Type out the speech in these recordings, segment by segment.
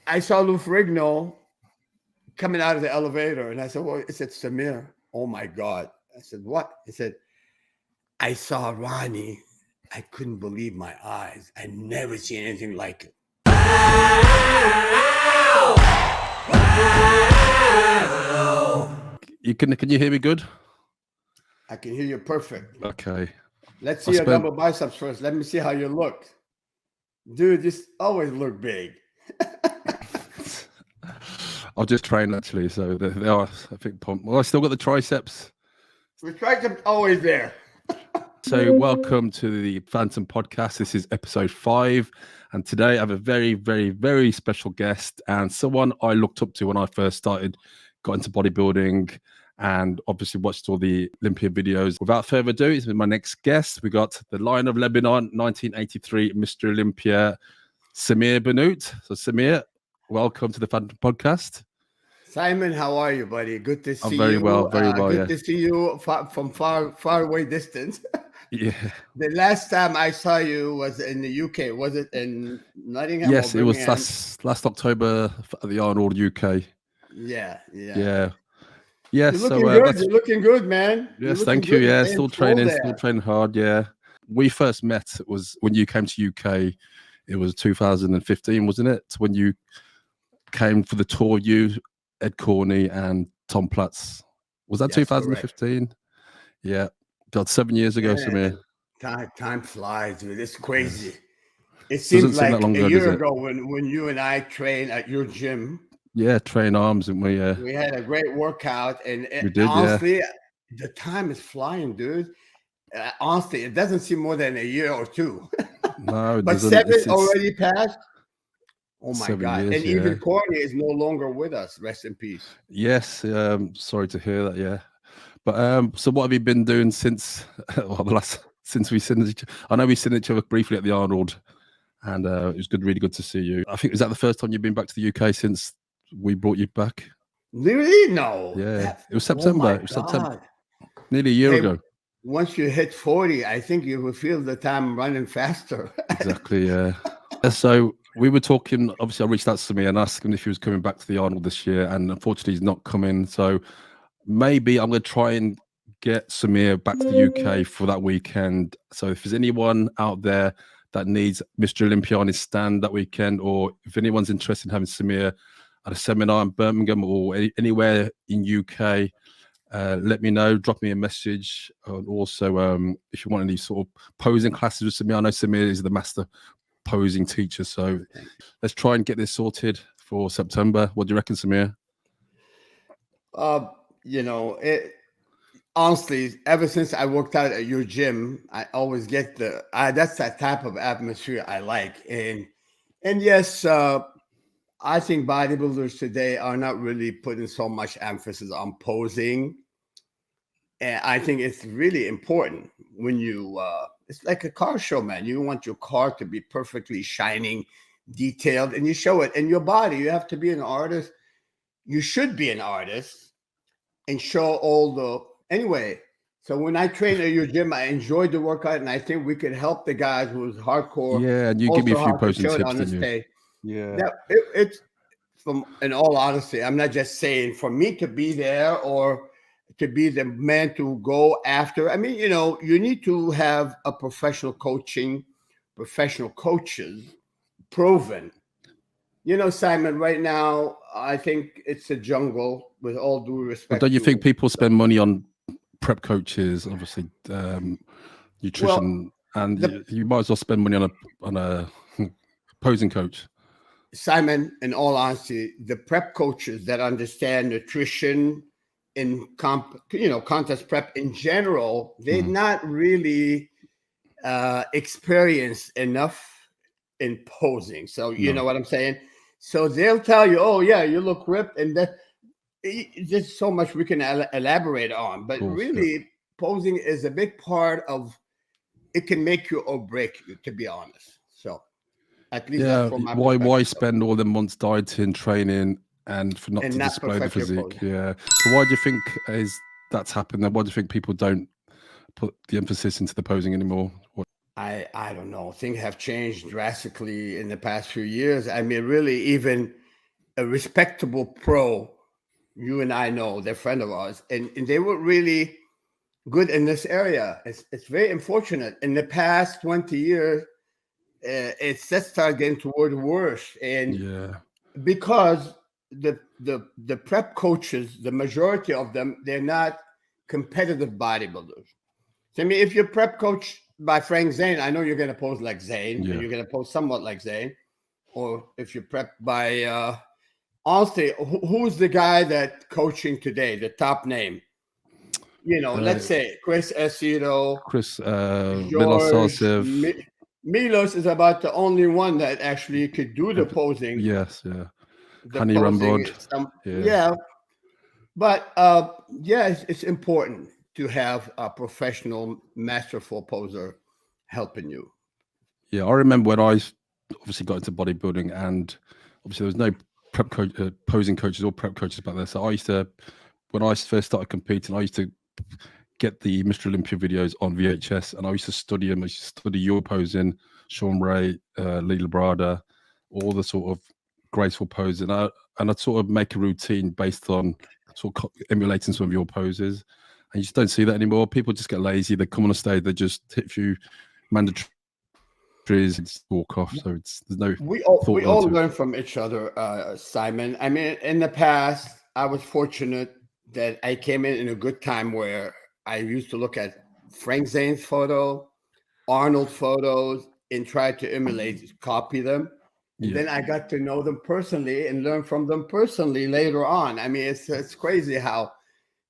I saw Lou Ferrigno coming out of the elevator, and I said, "Well," I said, "Samir, oh my God!" I said, "What?" He said, "I saw Ronnie. I couldn't believe my eyes. I never seen anything like it." Can you hear me good? I can hear you perfect. Okay. Let's see your double biceps first. Let me see how you look. Dude, you always look big. I'll just train actually, so they are, I think, pumped. Well, I still got the triceps. The triceps always there. So welcome to the Fantom podcast. This is episode 5. And today I have a very, very, very special guest and someone I looked up to when I first got into bodybuilding and obviously watched all the Olympia videos. Without further ado, it's my next guest. We got the Lion of Lebanon, 1983, Mr Olympia Samir Bannout. So Samir, welcome to the Fantom podcast. Simon, how are you, buddy? Good to see you. I'm very well, Good to see you from far away distance. Yeah. The last time I saw you was in the UK. Was it in Nottingham? Yes, it was last October at the Arnold UK. Yeah. Yeah. You're looking good. You're looking good, man. Yes, thank you. Yeah, still training hard. Yeah. We first met was when you came to UK. It was 2015, wasn't it? When you came for the tour, you, Ed Corney, and Tom Platz. Was that 2015? Correct. Yeah. God, 7 years ago, Samir. Time flies, dude. It's crazy. It seems like a year ago when you and I trained at your gym. Yeah, train arms, and we had a great workout, and we did, honestly, the time is flying, dude. Honestly, it doesn't seem more than a year or two. No, but 7 already passed. Oh my God! Years, and even Corney is no longer with us. Rest in peace. Yes, sorry to hear that. Yeah, but so what have you been doing since since we seen each other? I know we seen each other briefly at the Arnold, and it was really good to see you. I think, is that the first time you've been back to the UK since we brought you back? Really? No. Yeah, it was September. It was September. Nearly a year ago. Once you hit 40, I think you will feel the time running faster. Exactly. Yeah. So we were talking. Obviously, I reached out to Samir and asked him if he was coming back to the Arnold this year, and unfortunately, he's not coming. So maybe I'm going to try and get Samir back to the UK for that weekend. So if there's anyone out there that needs Mr Olympia on his stand that weekend, or if anyone's interested in having Samir at a seminar in Birmingham or anywhere in UK, let me know. Drop me a message. And also, if you want any sort of posing classes with Samir, I know Samir is the master posing teacher. So let's try and get this sorted for September. What do you reckon, Samir? Honestly, ever since I worked out at your gym, I always get that's that type of atmosphere I like. And yes, I think bodybuilders today are not really putting so much emphasis on posing. And I think it's really important when you, it's like a car show, man. You want your car to be perfectly shining, detailed, and you show it. And your body, you have to be an artist. You should be an artist and show all the, anyway. So when I train at your gym, I enjoyed the workout, and I think we could help the guys who's hardcore. Yeah, and you give me a few posing tips, didn't you? Yeah. It's from, in all honesty, I'm not just saying for me to be there or to be the man to go after. I mean, you need to have a professional coaches, proven. Simon, right now, I think it's a jungle, with all due respect. But don't you think people spend money on prep coaches, obviously, nutrition, and you might as well spend money on a posing coach? Simon, in all honesty, the prep coaches that understand nutrition in contest prep in general, they're not really experienced enough in posing. So you know what I'm saying? So they'll tell you, oh yeah, you look ripped, and that there's so much we can elaborate on. But really, posing is a big part of it. Can make you or break you, to be honest. So at least that's from my why spend all the months dieting, training, and for not to display the physique? Yeah. So why do you think that's happened? Then why do you think people don't put the emphasis into the posing anymore? I don't know. Things have changed drastically in the past few years. I mean, really, even a respectable pro. You and I know they're friend of ours, and they were really good in this area. It's very unfortunate. In the past 20 years, it's just started getting toward worse, and Yeah. because the prep coaches, the majority of them, they're not competitive bodybuilders. So, I mean, if you're prep coach by Frank Zane, I know you're going to pose like Zane, and Yeah. you're going to pose somewhat like Zane. Or if you're prepped by, honestly, who's the guy that coaching today, the top name? You know, let's say Chris Esito, Chris George, Milosavljev. Milos is about the only one that actually could do the posing. Yes, yeah. The Honey posing, Ramrod. yeah. But yeah, it's important to have a professional, masterful poser helping you. Yeah, I remember when I obviously got into bodybuilding, and obviously there was no prep posing coaches or prep coaches back there. So I used to, when I first started competing, I used to get the Mr Olympia videos on VHS, and I used to study them. I used to study your posing, Sean Ray, Lee Labrada, all the sort of graceful posing, and I'd sort of make a routine based on sort of emulating some of your poses. And you just don't see that anymore. People just get lazy. They come on a stage, they just hit a few mandatory and just walk off. So there's no. We all learn from each other, Simon. I mean, in the past, I was fortunate that I came in a good time where I used to look at Frank Zane's photo, Arnold photos, and try to emulate, copy them. And then I got to know them personally and learn from them personally later on. I mean, it's crazy how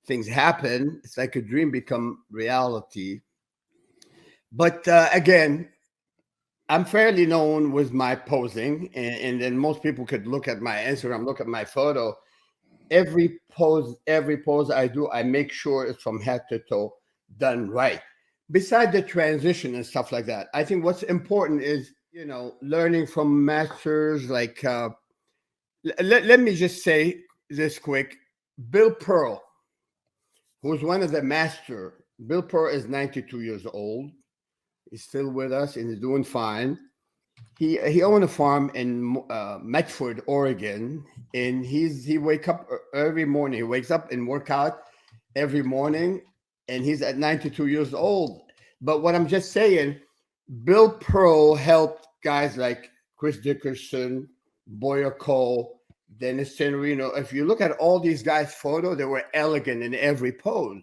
things happen. It's like a dream become reality. But again, I'm fairly known with my posing, and then most people could look at my Instagram, look at my photo. Every pose I do, I make sure it's from head to toe done right. Beside the transition and stuff like that, I think what's important is, you know, learning from masters like, let me just say this quick. Bill Pearl, who's one of the master. Bill Pearl is 92 years old. He's still with us and he's doing fine. He owned a farm in Medford, Oregon, and he wake up every morning. He wakes up and work out every morning, and he's at 92 years old. But what I'm just saying, Bill Pearl helped guys like Chris Dickerson, Boyer Cole, Dennis Tenorino. If you look at all these guys' photo, they were elegant in every pose.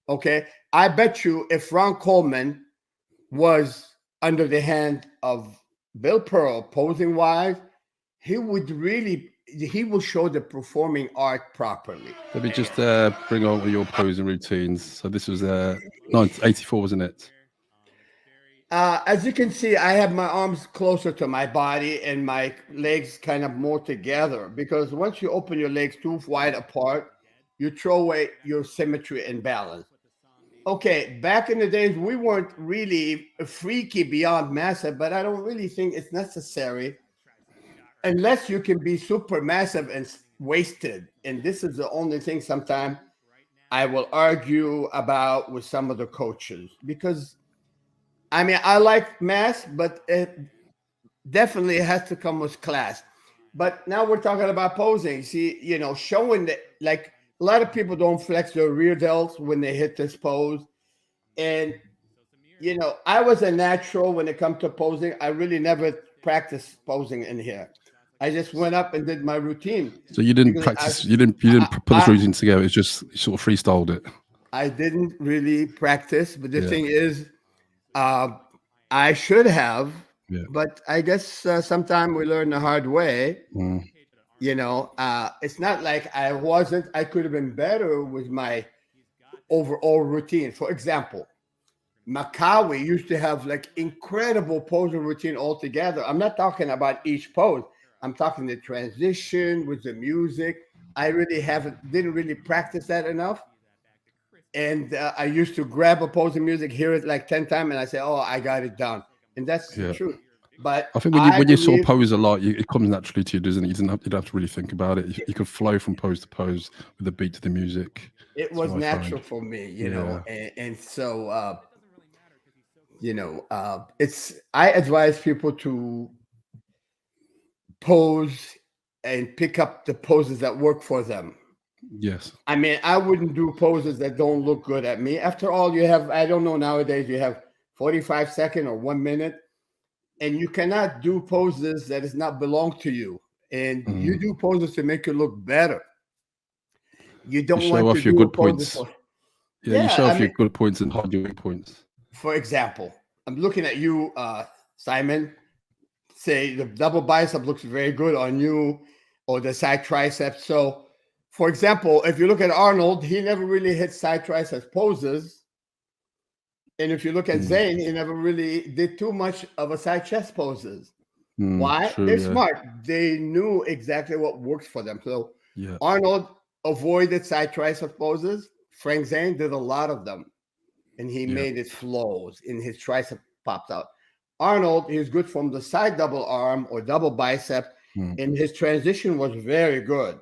Okay, I bet you if Ron Coleman was under the hand of Bill Pearl, posing wise, he will show the performing art properly. Let me just bring on your posing routines. So this was 1984, wasn't it? As you can see, I have my arms closer to my body and my legs kind of more together, because once you open your legs too wide apart, you throw away your symmetry and balance. Okay, back in the days, we weren't really freaky beyond massive, but I don't really think it's necessary unless you can be super massive and wasted. And this is the only thing sometimes I will argue about with some of the coaches, because I mean, I like mass, but it definitely has to come with class. But now we're talking about posing. See, you know, showing that, like, a lot of people don't flex their rear delts when they hit this pose. And, you know, I was a natural when it comes to posing. I really never practiced posing in here. I just went up and did my routine. So you didn't practice. You didn't put this routine together. It's just sort of freestyled it. I didn't really practice, but the thing is, I should have. Yeah. But I guess sometimes we learn the hard way. You know, it's not like I could have been better with my overall routine. For example, Makawi used to have like incredible posing routine altogether. I'm not talking about each pose. I'm talking the transition with the music. I really didn't really practice that enough. And I used to grab a posing music, hear it like 10 times, and I say, oh, I got it down. And that's the truth. But I think when you sort of pose a lot, it comes naturally to you, doesn't it? You don't have to really think about it. You can flow from pose to pose with the beat to the music. It was natural for me, you know. And so, you know, I advise people to pose and pick up the poses that work for them. Yes. I mean, I wouldn't do poses that don't look good at me. After all, you have, I don't know, nowadays you have 45 seconds or 1 minute, and you cannot do poses that does not belong to you. And you do poses to make you look better. You don't show want to off your do a good pose points. for, Yeah, you show I off your mean, good points and hide your weak points. for example, I'm looking at you, Simon. Say the double bicep looks very good on you, or the side triceps. So, for example, if you look at Arnold, he never really hit side triceps poses. And if you look at Zane, he never really did too much of a side chest poses. Why? True, They're yeah. smart. They knew exactly what works for them. So Yeah. Arnold avoided side tricep poses. Frank Zane did a lot of them, and he made it flows, and his tricep popped out. Arnold, he's good from the side double arm or double bicep, and his transition was very good.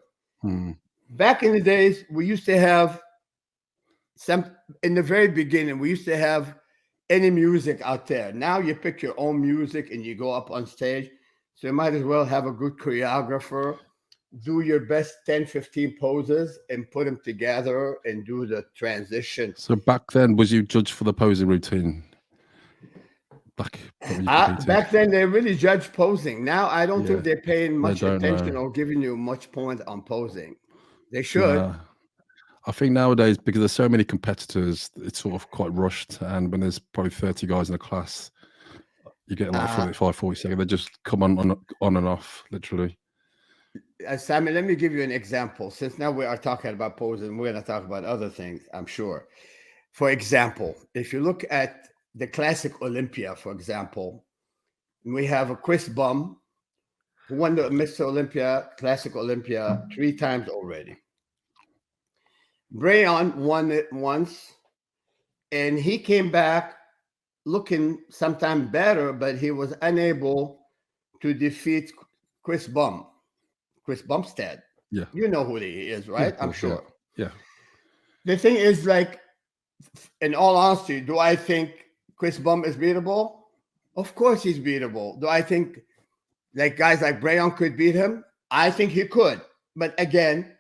Back in the days, we used to have in the very beginning, we used to have any music out there. Now you pick your own music and you go up on stage. So you might as well have a good choreographer, do your best 10, 15 poses and put them together and do the transition. So back then, was you judged for the posing routine? Back then, they really judged posing. Now, I don't think they're paying much attention or giving you much point on posing. They should. I think nowadays, because there's so many competitors, it's sort of quite rushed. And when there's probably 30 guys in a class, you're getting like 45, 40 seconds. They just come on and off, literally. Simon, let me give you an example. Since now we are talking about posing, we're going to talk about other things, I'm sure. For example, if you look at the classic Olympia, for example, we have a Chris Bum who won the Mr. Olympia, Classic Olympia 3 times already. Brayon won it once, and he came back looking sometime better, but he was unable to defeat Chris Bumstead. Yeah. You know who he is, right? Yeah, I'm sure. Yeah. The thing is, like, in all honesty, do I think Chris Bum is beatable? Of course he's beatable. Do I think like guys like Brayon could beat him? I think he could. But again,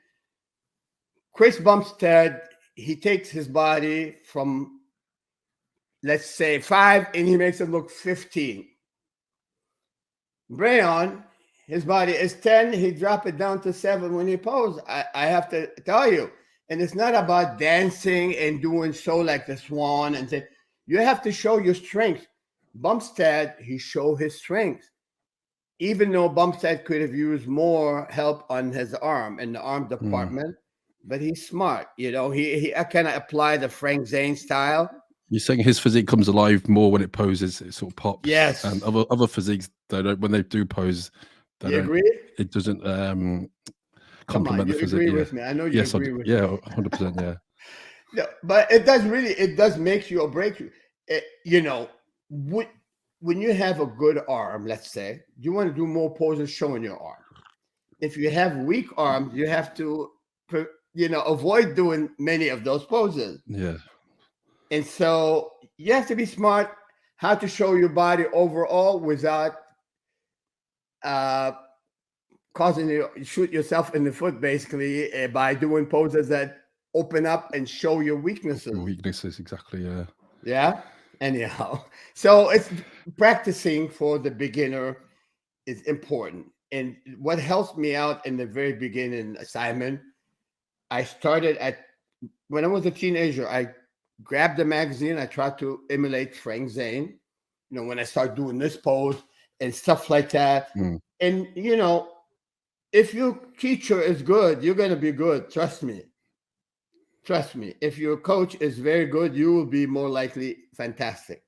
Chris Bumstead, he takes his body from, let's say, 5 and he makes it look 15. Brayon, his body is 10. He drop it down to 7 when he poses. I have to tell you. And it's not about dancing and doing so like the swan and say, you have to show your strength. Bumstead, he showed his strength. Even though Bumstead could have used more help on his arm in the arm department, but he's smart. You know, he kind of apply the Frank Zane style. You're saying his physique comes alive more when it poses, it sort of pops. Yes. And other physiques, they don't, when they do pose, you agree? It doesn't complement you the physique. Agree with me. I know you agree with me. Yeah, 100%, yeah. No, but it does make you or break you. You know, when you have a good arm, let's say, you want to do more poses showing your arm. If you have weak arms, you have to, avoid doing many of those poses. Yeah. And so you have to be smart how to show your body overall without causing you shoot yourself in the foot, basically, by doing poses that open up and show your weaknesses. Weaknesses, exactly, yeah. Yeah. Anyhow, so it's practicing for the beginner is important. And what helps me out in the very beginning, Simon, I started when I was a teenager, I grabbed the magazine. I tried to emulate Frank Zane, when I start doing this pose and stuff like that. And, if your teacher is good, you're going to be good. Trust me. Trust me. If your coach is very good, you will be more likely fantastic.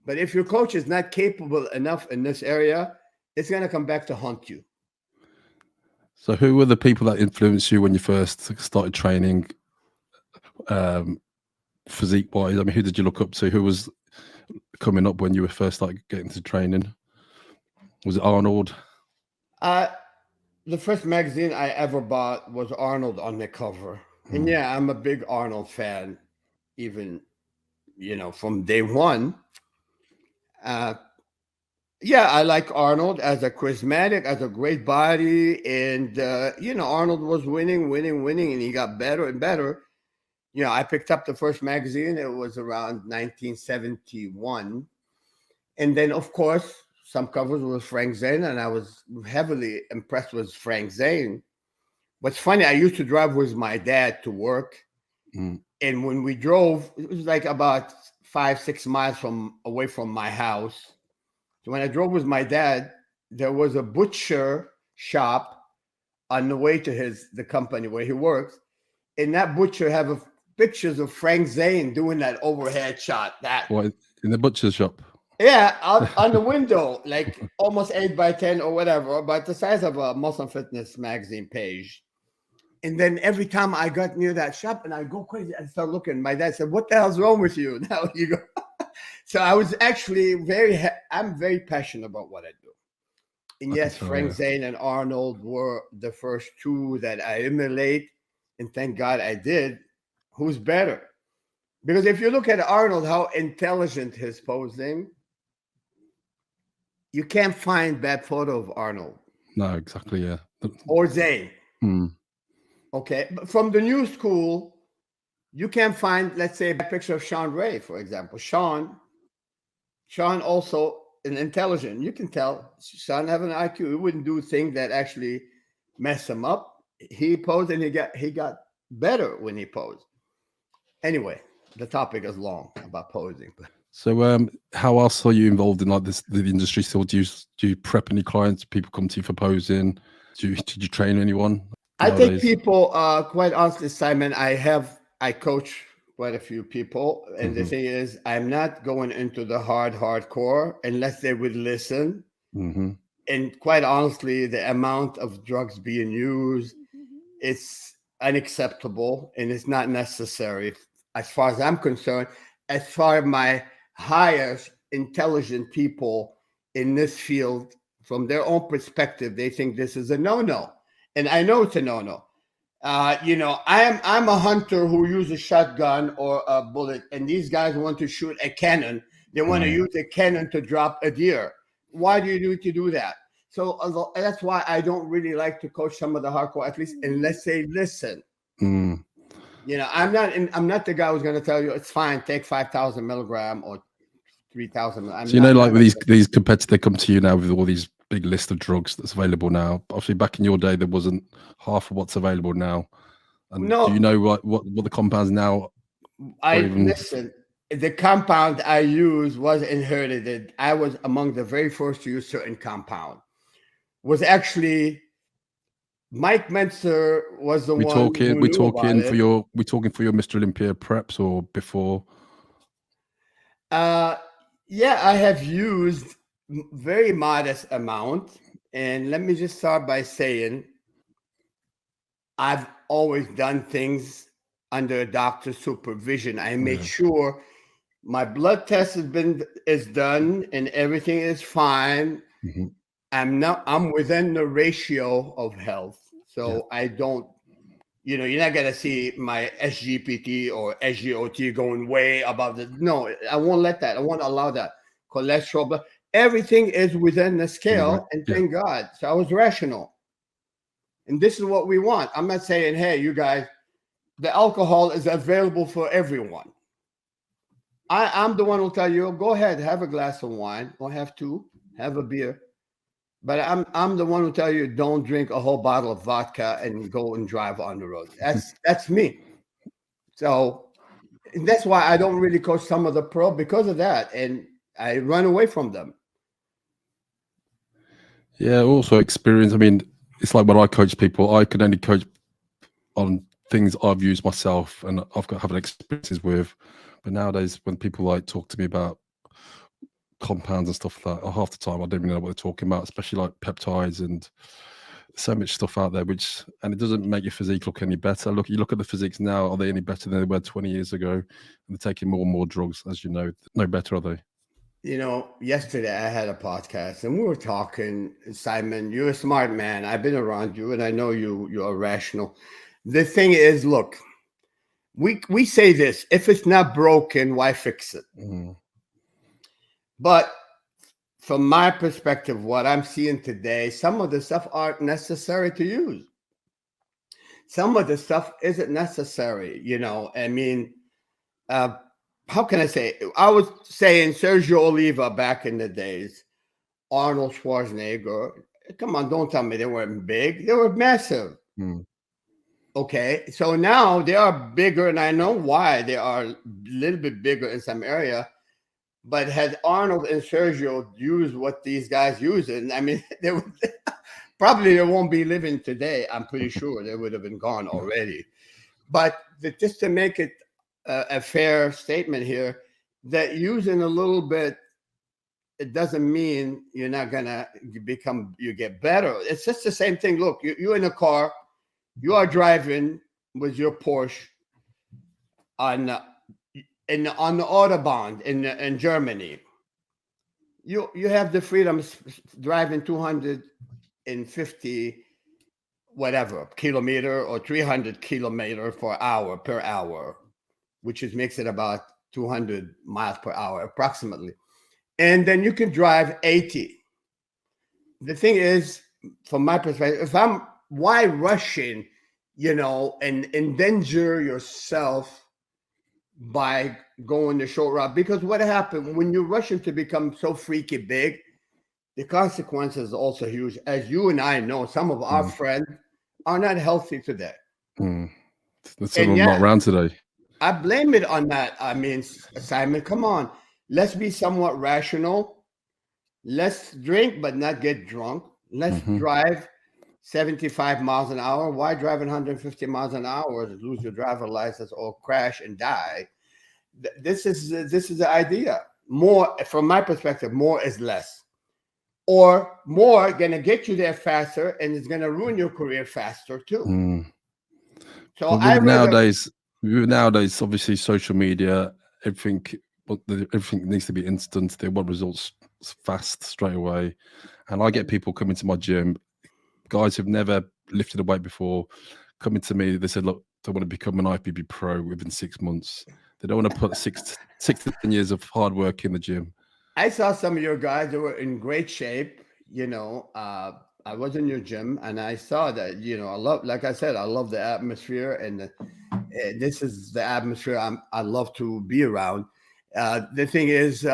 But if your coach is not capable enough in this area, it's going to come back to haunt you. So who were the people that influenced you when you first started training, physique-wise? I mean, who did you look up to? Who was coming up when you were first started getting to training? Was it Arnold? The first magazine I ever bought was Arnold on the cover. And yeah, I'm a big Arnold fan, even, from day one. Yeah, I like Arnold as a charismatic, as a great body, and Arnold was winning, and he got better and better. I picked up the first magazine. It was around 1971, and then of course some covers was Frank Zane, and I was heavily impressed with Frank Zane. What's funny, I used to drive with my dad to work, and when we drove, it was like about 5-6 miles away from my house. So when I drove with my dad, there was a butcher shop on the way to the company where he works, and that butcher have pictures of Frank Zane doing that overhead shot. What, in the butcher's shop? Yeah, out on the window, like almost 8x10 or whatever, about the size of a Muscle Fitness magazine page. And then every time I got near that shop and I go crazy, I start looking. My dad said, "What the hell's wrong with you?" Now you go. So I was actually I'm very passionate about what I do. And yes, Frank Zane and Arnold were the first two that I emulate. And thank God I did. Who's better? Because if you look at Arnold, how intelligent his posing, you can't find bad photo of Arnold. No, exactly, yeah. Or Zane. Okay, but from the new school, you can find, let's say, a picture of Sean Ray, for example. Sean also an intelligent. You can tell Sean have an IQ. He wouldn't do things that actually mess him up. He posed and he got better when he posed. Anyway, the topic is long about posing. So, how else are you involved in like this the industry? Still, do you prep any clients? People come to you for posing? Did you train anyone? I think people, quite honestly, Simon, I coach quite a few people. And the thing is, I'm not going into the hardcore unless they would listen. And quite honestly, the amount of drugs being used, it's unacceptable and it's not necessary as far as I'm concerned. As far as my highest intelligent people in this field, from their own perspective, they think this is a no-no. And I know it's a no-no. I'm a hunter who uses a shotgun or a bullet, and these guys want to shoot a cannon. They want to use a cannon to drop a deer. Why do you need to do that? So that's why I don't really like to coach some of the hardcore athletes unless they listen. I'm not the guy who's going to tell you it's fine, take 5,000 milligram or 3,000. So like with these competitors, they come to you now with all these big list of drugs that's available now. Obviously, back in your day, there wasn't half of what's available now. And do you know what the compounds now? Listen. The compound I used was inherited. I was among the very first to use certain compound. Was actually Mike Mentzer was the one. We're talking for your Mr Olympia preps or before. Yeah, I have used very modest amount, and let me just start by saying I've always done things under a doctor's supervision. I made sure my blood test is done and everything is fine. I'm within the ratio of health, so I don't. You're not gonna see my SGPT or SGOT going way above the. No, I won't let that. I won't allow that. Cholesterol, but everything is within the scale, and thank God. So I was rational, and this is what we want. I'm not saying, hey, you guys, the alcohol is available for everyone. I'm the one who'll tell you, go ahead, have a glass of wine, or have two, have a beer. But I'm the one who tell you don't drink a whole bottle of vodka and go and drive on the road. That's me. So that's why I don't really coach some of the pro because of that, and I run away from them. Yeah, also experience. I mean, it's like when I coach people, I can only coach on things I've used myself and I've got having experiences with. But nowadays, when people like talk to me about compounds and stuff like that, half the time I don't even know what they're talking about, especially like peptides and so much stuff out there, and it doesn't make your physique look any better. You look at the physiques now, are they any better than they were 20 years ago? And they're taking more and more drugs, as you know. No better, are they? Yesterday I had a podcast and we were talking, Simon, you're a smart man. I've been around you and I know you're rational. The thing is, look, we say this, if it's not broken, why fix it? But from my perspective, what I'm seeing today, some of the stuff aren't necessary to use. Some of the stuff isn't necessary, you know. I mean, how can I say? I was saying Sergio Olivia back in the days, Arnold Schwarzenegger. Come on, don't tell me they weren't big. They were massive. Okay, so now they are bigger, and I know why they are a little bit bigger in some area. But had Arnold and Sergio used what these guys use, and I mean, they would probably they won't be living today. I'm pretty sure they would have been gone already. But just to make it a fair statement here, that using a little bit, it doesn't mean you're not gonna you get better. It's just the same thing. Look, you're in a car, you are driving with your Porsche on the Autobahn in Germany. You have the freedom driving 250 whatever kilometer or 300 kilometer per hour, which makes it about 200 miles per hour approximately. And then you can drive 80. The thing is, from my perspective, why rushing, you know, and endanger yourself by going the short route? Because what happened when you're rushing to become so freaky big, the consequences are also huge. As you and I know, some of our friends are not healthy today. That's not around today. I blame it on that. I mean, Simon, come on. Let's be somewhat rational. Let's drink, but not get drunk. Let's drive 75 miles an hour. Why driving 150 miles an hour? Lose your driver license or crash and die. This is the idea. More, from my perspective, more is less. Or more going to get you there faster, and it's going to ruin your career faster too. So nowadays, obviously, social media, everything needs to be instant. They want results fast, straight away. And I get people coming to my gym, guys who've never lifted a weight before, coming to me. They said, look, they want to become an IFBB pro within 6 months. They don't want to put 6 to 10 years of hard work in the gym. I saw some of your guys that were in great shape. You know, I was in your gym and I saw that, you know, like I said, I love the atmosphere, and this is the atmosphere I love to be around. The thing is,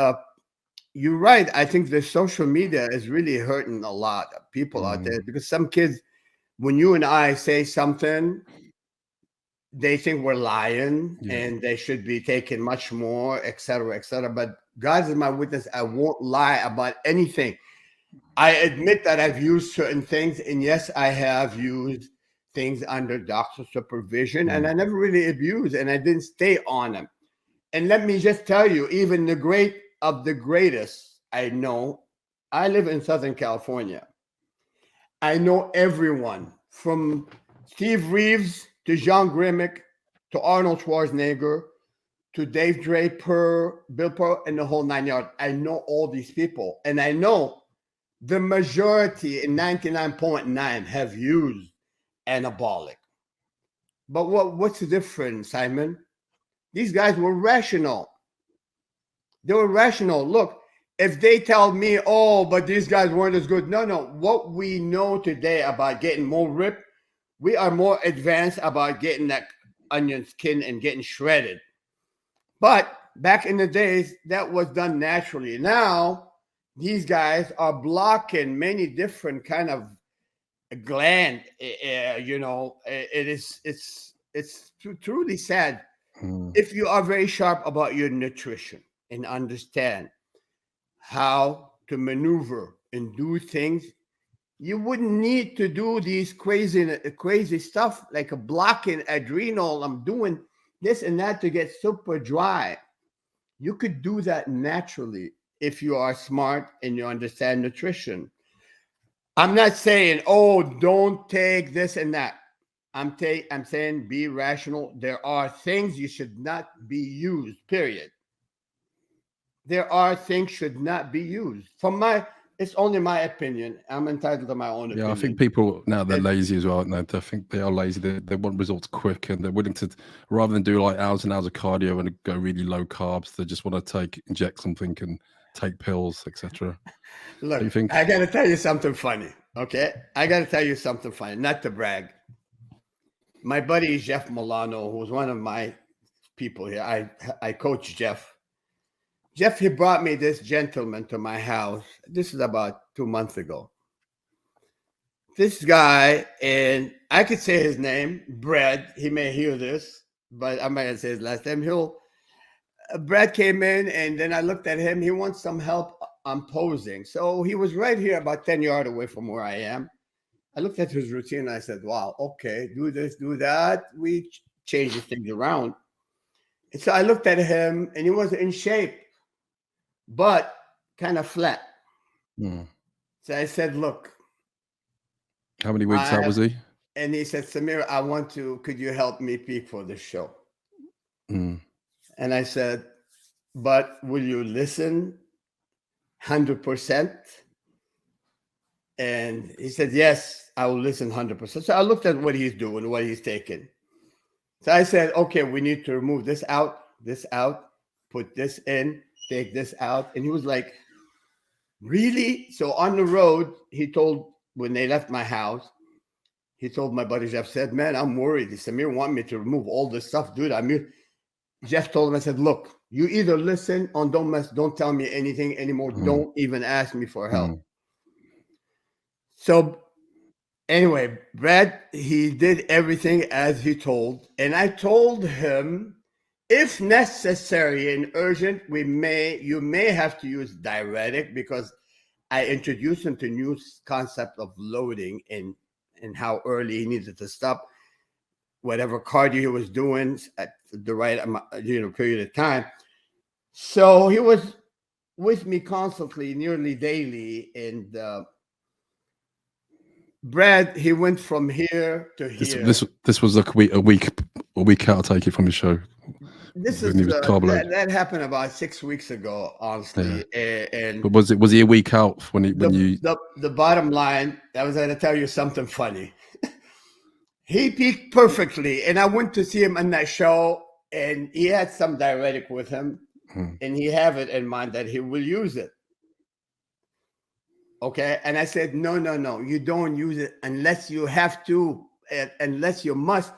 you're right. I think the social media is really hurting a lot of people out there, because some kids, when you and I say something, they think we're lying and they should be taking much more, et cetera, et cetera. But God is my witness. I won't lie about anything. I admit that I've used certain things, and yes, I have used things under doctor supervision, and I never really abused, and I didn't stay on them. And let me just tell you, even the great of the greatest I know, I live in Southern California. I know everyone from Steve Reeves to John Grimmick to Arnold Schwarzenegger to Dave Draper, Bill Pearl, and the whole 9 yards. I know all these people, and I know the majority, in 99.9, have used anabolic. But what's the difference, Simon? These guys were rational. They were rational. Look, if they tell me, oh, but these guys weren't as good. No. What we know today about getting more ripped, we are more advanced about getting that onion skin and getting shredded. But back in the days, that was done naturally. Now, these guys are blocking many different kind of gland. You know, it's truly sad. If you are very sharp about your nutrition and understand how to maneuver and do things, you wouldn't need to do these crazy stuff like a blocking adrenal. I'm doing this and that to get super dry. You could do that naturally if you are smart and you understand nutrition. I'm not saying, oh, don't take this and that. I'm saying be rational. There are things you should not be used, period. There are things should not be used. It's only my opinion. I'm entitled to my own opinion. Yeah, I think people now, they're lazy as well, aren't they? I think they are lazy. They want results quick, and they're willing to, rather than do like hours and hours of cardio and go really low carbs, they just want to inject something and take pills, etc. Look, You think? I got to tell you something funny. Okay, I got to tell you something funny. Not to brag. My buddy Jeff Milano, who's one of my people here, I coach Jeff. Jeff, he brought me this gentleman to my house. This is about 2 months ago. This guy, and I could say his name, Brad. He may hear this, but I'm not gonna say his last name. Brad came in, and then I looked at him. He wants some help on posing. So he was right here, about 10 yards away from where I am. I looked at his routine, and I said, wow, okay, do this, do that. We changed things around. And so I looked at him, and he was in shape, but kind of flat. So I said, look. How many weeks out was he? And he said, Samir, could you help me peak for the show? And I said, but will you listen 100%? And he said, yes, I will listen 100%. So I looked at what he's doing, what he's taking. So I said, okay, we need to remove this out, put this in, take this out. And he was like, really? So on the road, when they left my house, he told my buddy Jeff, said, man, I'm worried. Samir want me to remove all this stuff, dude. Jeff told him, I said, look, you either listen or don't tell me anything anymore. Don't even ask me for help. So anyway, Brad, he did everything as he told. And I told him, if necessary and urgent, you may have to use diuretic, because I introduced him to new concept of loading and how early he needed to stop whatever cardio he was doing at the right period of time. So he was with me constantly, nearly daily. And Brad, he went from here to here. This was like a week out. I take it from the show. That happened about 6 weeks ago, honestly. Yeah. But was he a week out the bottom line? I was going to tell you something funny. He peaked perfectly, and I went to see him on that show, and he had some diuretic with him, and he have it in mind that he will use it. Okay, and I said, no, you don't use it unless you have to, unless you must,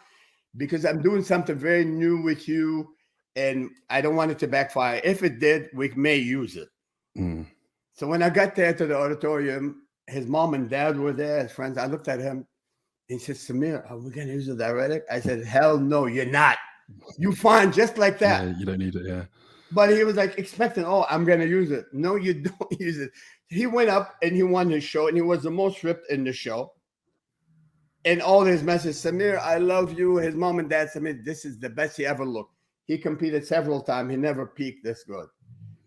because I'm doing something very new with you. And I don't want it to backfire. If it did, we may use it. So when I got there to the auditorium, his mom and dad were there, his friends. I looked at him and he said, Samir, are we going to use the diuretic? I said, hell no, you're not. You fine just like that. Yeah, you don't need it, yeah. But he was like expecting, I'm going to use it. No, you don't use it. He went up and he won his show, and he was the most ripped in the show. And all his messages, Samir, I love you. His mom and dad, Samir, this is the best he ever looked. He competed several times. He never peaked this good.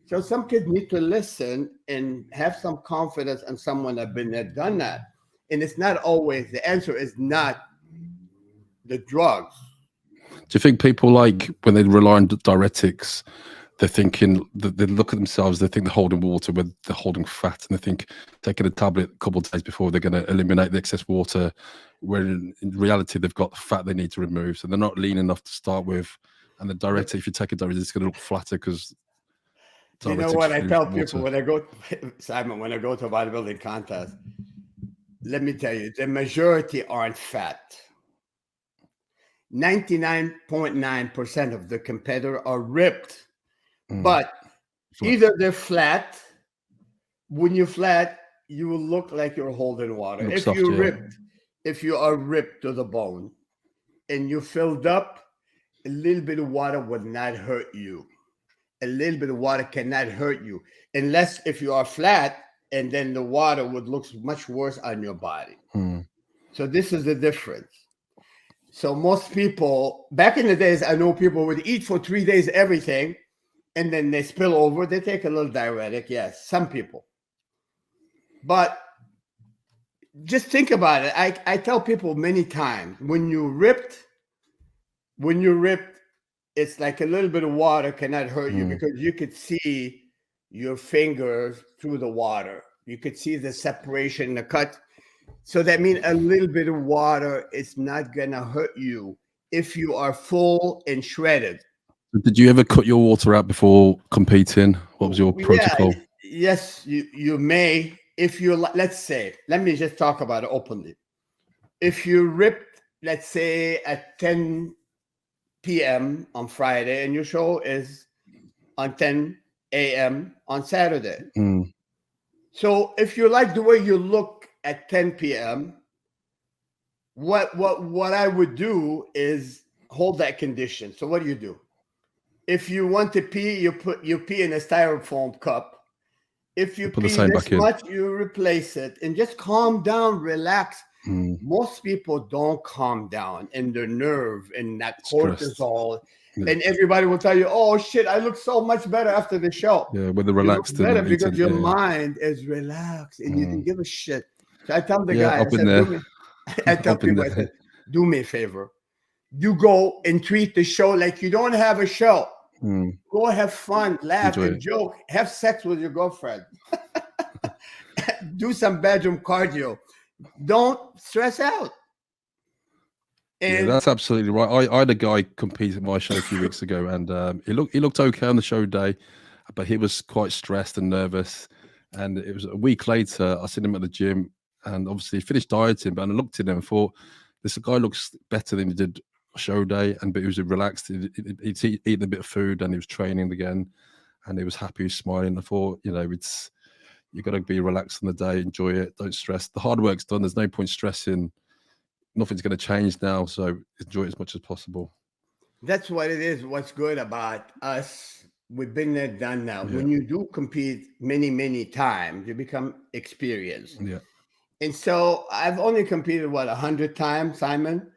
So some kids need to listen and have some confidence in someone that been there, done that. And it's not always, the answer is not the drugs. Do you think people, like, when they rely on diuretics, they're thinking, they look at themselves, they think they're holding water, but they're holding fat, and they think taking a tablet a couple of days before they're going to eliminate the excess water, where in reality they've got the fat they need to remove. So they're not lean enough to start with. And the diuretic, if you take a diuretic, it's going to look flatter because. You know what I tell people when I go, Simon, when I go to a bodybuilding contest, let me tell you, the majority aren't fat. 99.9% of the competitor are ripped, but either they're flat. When you're flat, you will look like you're holding water. If you're ripped, if you are ripped to the bone and you filled up, a little bit of water would not hurt you. A little bit of water cannot hurt you, unless if you are flat, and then the water would look much worse on your body. So this is the difference. So most people, back in the days, I know people would eat for 3 days everything, and then they spill over. They take a little diuretic. Yes, some people. But just think about it. I tell people many times, when you're ripped, it's like a little bit of water cannot hurt you, because you could see your fingers through the water. You could see the separation, the cut. So that means a little bit of water is not going to hurt you if you are full and shredded. Did you ever cut your water out before competing? What was your protocol? yes, you may, if you, let's say, let me just talk about it openly. If you ripped, let's say, at 10 p.m. on Friday and your show is on 10 a.m. on Saturday. So if you like the way you look at 10 p.m., what I would do is hold that condition. So what do? If you want to pee, you pee in a styrofoam cup. If you put the pee same this back in. much, you replace it and just calm down, relax. Most people don't calm down in their nerve and that cortisol. And everybody will tell you, oh shit, I look so much better after the show. Yeah, with the you relaxed look better and because eating, your mind is relaxed and you didn't give a shit. So I tell the Yeah, guy, I've I been said, there. I tell people, I said, do me a favor. You go and treat the show like you don't have a show. Go have fun, laugh, Enjoy and it. joke. Have sex with your girlfriend. Do some bedroom cardio. Don't stress out. Yeah, And that's absolutely right. I had a guy compete at my show a few weeks ago, and he looked okay on the show day, but he was quite stressed and nervous. And it was a week later, I seen him at the gym, and obviously he finished dieting, but I looked at him and thought, this guy looks better than he did show day, but he was relaxed. He'd eaten a bit of food, and he was training again, and he was happy, smiling. I thought, you got to be relaxed on the day, enjoy it, don't stress. The hard work's done. There's no point stressing. Nothing's going to change now, so enjoy it as much as possible. that's what it is. What's good about us, we've been there, done now. Yeah. When you do compete many times, you become experienced. Yeah. And so I've only competed, 100 times, Simon.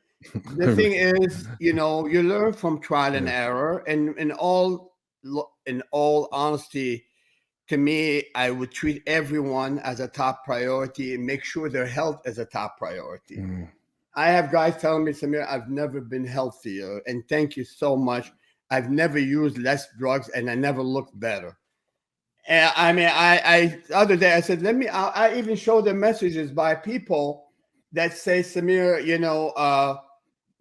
The thing is, you learn from trial and error. And in all honesty, to me, I would treat everyone as a top priority and make sure their health is a top priority. I have guys telling me, Samir, I've never been healthier, and thank you so much. I've never used less drugs, and I never looked better. And I mean, I the other day I said, I even showed them messages by people that say, Samir,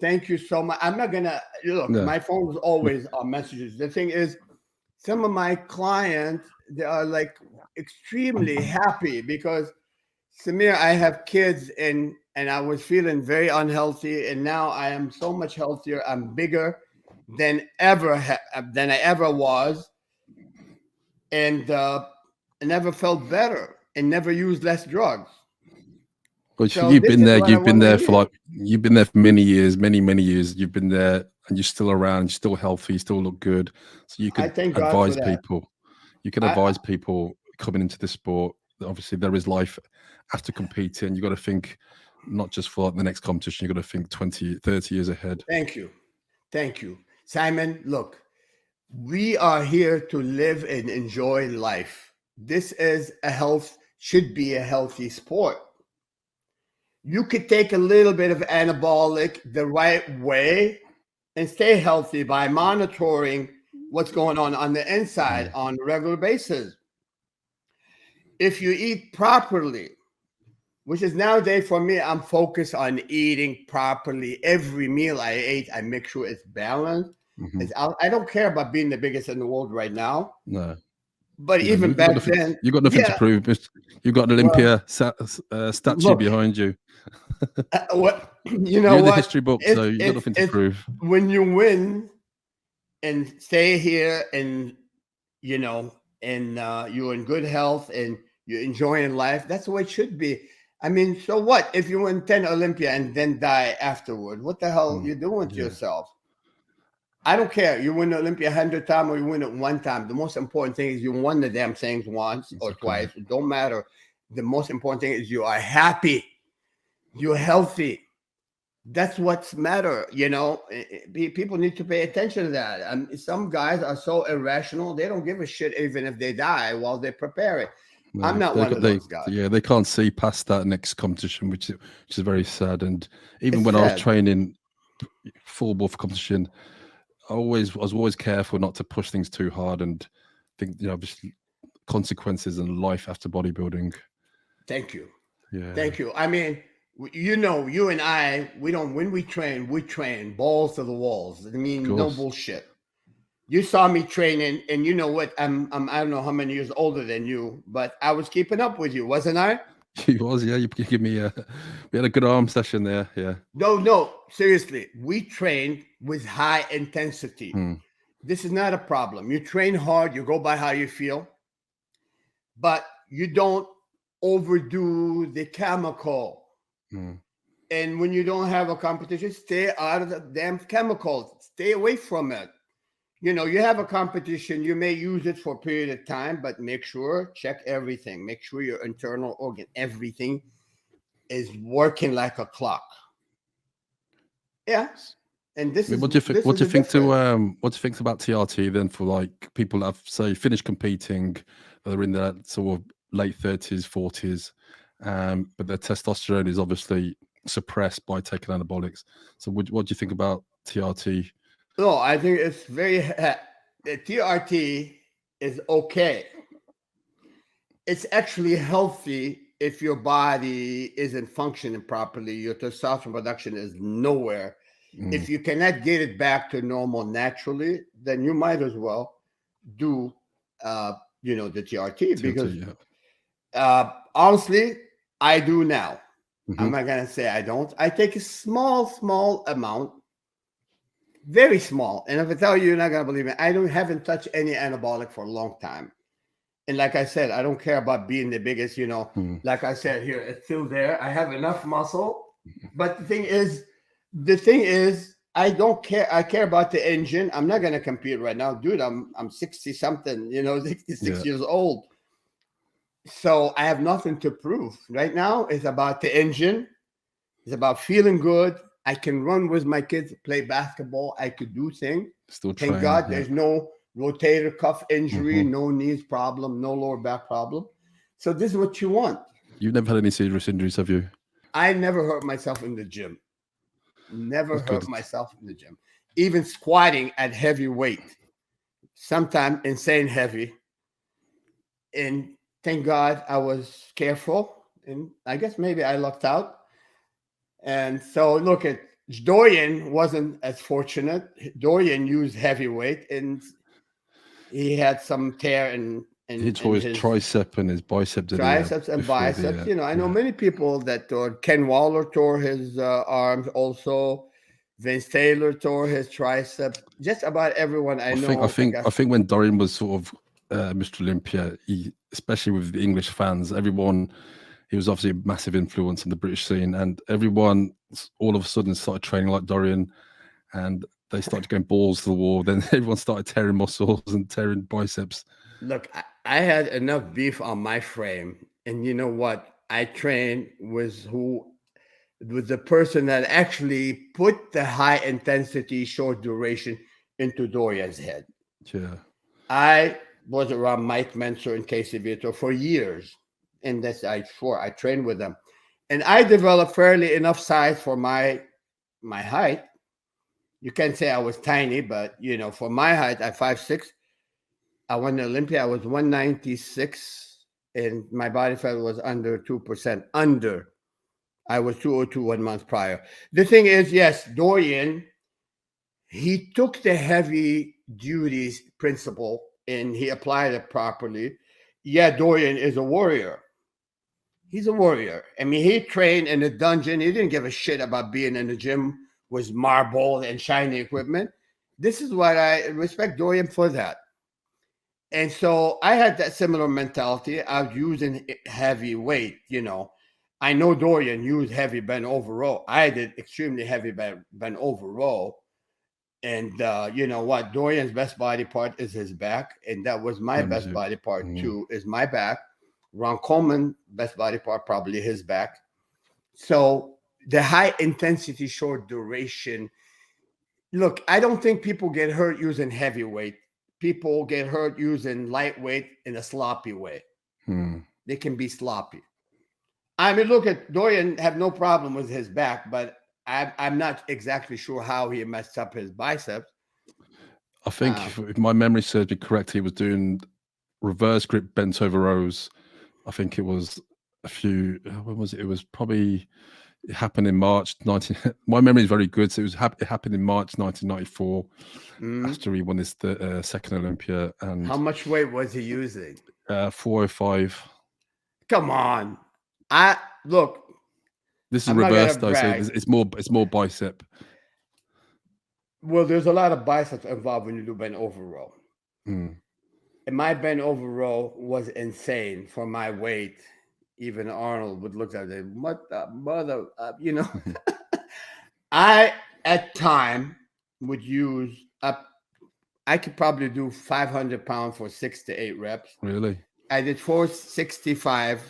thank you so much. I'm not gonna look. No. My phone is always on messages. The thing is, some of my clients, they are like extremely happy because, Samir, I have kids and I was feeling very unhealthy, and now I am so much healthier. I'm bigger than than I ever was, and I never felt better and never used less drugs. But So you've this been is there. what I wanna hear. You've been there for many years, many years. You've been there, and you're still around. You're still healthy. You still look good. So you I could thank God for advise that. people. You can advise people coming into this sport that obviously there is life after competing. You got to think not just for the next competition. You got to think 20, 30 years ahead. Thank you, Simon. Look, we are here to live and enjoy life. This should be a healthy sport. You could take a little bit of anabolic the right way and stay healthy by monitoring what's going on the inside on a regular basis. If you eat properly, which is nowadays for me, I'm focused on eating properly. Every meal I ate, I make sure it's balanced. I don't care about being the biggest in the world right now. No. But even back then, you got nothing to prove. You've got an Olympia statue behind you. You're in the history book, so you got nothing to prove. When you win and stay here, and you're in good health and you're enjoying life, that's the way it should be. I mean, so what if you win 10 Olympia and then die afterward? What the hell you doing to yourself? I don't care. You win the Olympia 100 times or you win it one time. The most important thing is you won the damn things once or twice. It don't matter. The most important thing is you are happy. You're healthy. That's what's matter. People need to pay attention to that. Some guys are so irrational. They don't give a shit even if they die while they prepare it. No, I'm not one of those guys. Yeah, they can't see past that next competition, which is very sad. And even when I was training full ball for competition, I was always careful not to push things too hard and think, obviously consequences and life after bodybuilding. Thank you. Yeah. Thank you. I mean, you and I, when we train balls to the walls. I mean, no bullshit. You saw me training, and you know what? I don't know how many years older than you, but I was keeping up with you, wasn't I? He was, yeah. You give me we had a good arm session there, yeah. No, seriously. We trained with high intensity. Hmm. This is not a problem. You train hard, you go by how you feel, but you don't overdo the chemical. Hmm. And when you don't have a competition, stay out of the damn chemicals. Stay away from it. You know, you have a competition, you may use it for a period of time, but make sure, check everything. Make sure your internal organ, everything is working like a clock. Yeah. And this I mean, is what do you think? this What is do the you think difference. what do you think about TRT then for like people that have say finished competing, they're in their sort of late 30s, 40s, but their testosterone is obviously suppressed by taking anabolics. So what do you think about TRT? No, I think it's very the TRT is okay. It's actually healthy if your body isn't functioning properly. Your testosterone production is nowhere. Mm, If you cannot get it back to normal naturally, then you might as well do, the TRT because TRT, yeah. honestly, I do now. I'm Mhm. not gonna say I don't. I take a small amount, very small. And if I tell you, you're not gonna believe me. I haven't touched any anabolic for a long time. And like I said, I don't care about being the biggest. Mm. Like I said here, it's still there. I have enough muscle, but the thing is, I don't care. I care about the engine. I'm not gonna compete right now, dude. I'm 60 something, 66 Yeah. years old. So I have nothing to prove right now. It's about the engine. It's about feeling good. I can run with my kids, play basketball. I could do things. Still Thank train, God yeah. there's no rotator cuff injury, Mhm. no knees problem, no lower back problem. So this is what you want. You've never had any serious injuries, have you? I never hurt myself in the gym. Never That's good. hurt myself in the gym. Even squatting at heavy weight, sometimes insane heavy. And thank God I was careful. And I guess maybe I lucked out. And so look at Dorian wasn't as fortunate. Dorian used heavyweight and he had some tear He tore in his his tricep and his bicep, did he? triceps and Before biceps. the I know many people that tore. Ken Waller tore his arms also. Vince Taylor tore his triceps. Just about everyone I know. I think when Dorian was sort of Mr. Olympia, especially with the English fans, he was obviously a massive influence in the British scene, and everyone all of a sudden started training like Dorian, and they started going balls to the wall. Then everyone started tearing muscles and tearing biceps. Look, I had enough beef on my frame, and you know what? I trained with the person that actually put the high intensity, short duration into Dorian's head. Yeah. I was around Mike Menser and Casey Vito for years, and I trained with them, and I developed fairly enough size for my height. You can't say I was tiny, but for my height, at 5'6", I won the Olympia. I was 196, and my body fat was under 2%. Under. I was 202 1 month prior. The thing is, yes, Dorian, he took the heavy duties principle and he applied it properly. Yeah, Dorian is a warrior. He's a warrior. I mean, he trained in a dungeon. He didn't give a shit about being in the gym with marble and shiny equipment. This is what I respect Dorian for that. And so I had that similar mentality. I was using heavy weight, I know Dorian used heavy bent over row. I did extremely heavy bent over row. And you know what? Dorian's best body part is his back. And that was my best body part too, is my back. Ron Coleman, best body part, probably his back. So the high intensity, short duration. Look, I don't think people get hurt using heavyweight. People get hurt using lightweight in a sloppy way. They can be sloppy. I mean, look at Dorian have no problem with his back, but I'm not exactly sure how he messed up his biceps. I think if my memory serves me correct, he was doing reverse grip bent over rows. I think it was when was it? It was probably It happened in March 19. My memory is very good. So it happened in March 1994 after he won his second Olympia. And how much weight was he using? 405. Come on, look. This is I'm not reversed gonna though, so brag. it's more bicep. Well, there's a lot of biceps involved when you do bent over row. Mm. And my bent over row was insane for my weight. Even Arnold would look at it. What the mother, you know? I at time would use up. I could probably do 500 pounds for 6 to 8 reps. Really? I did 465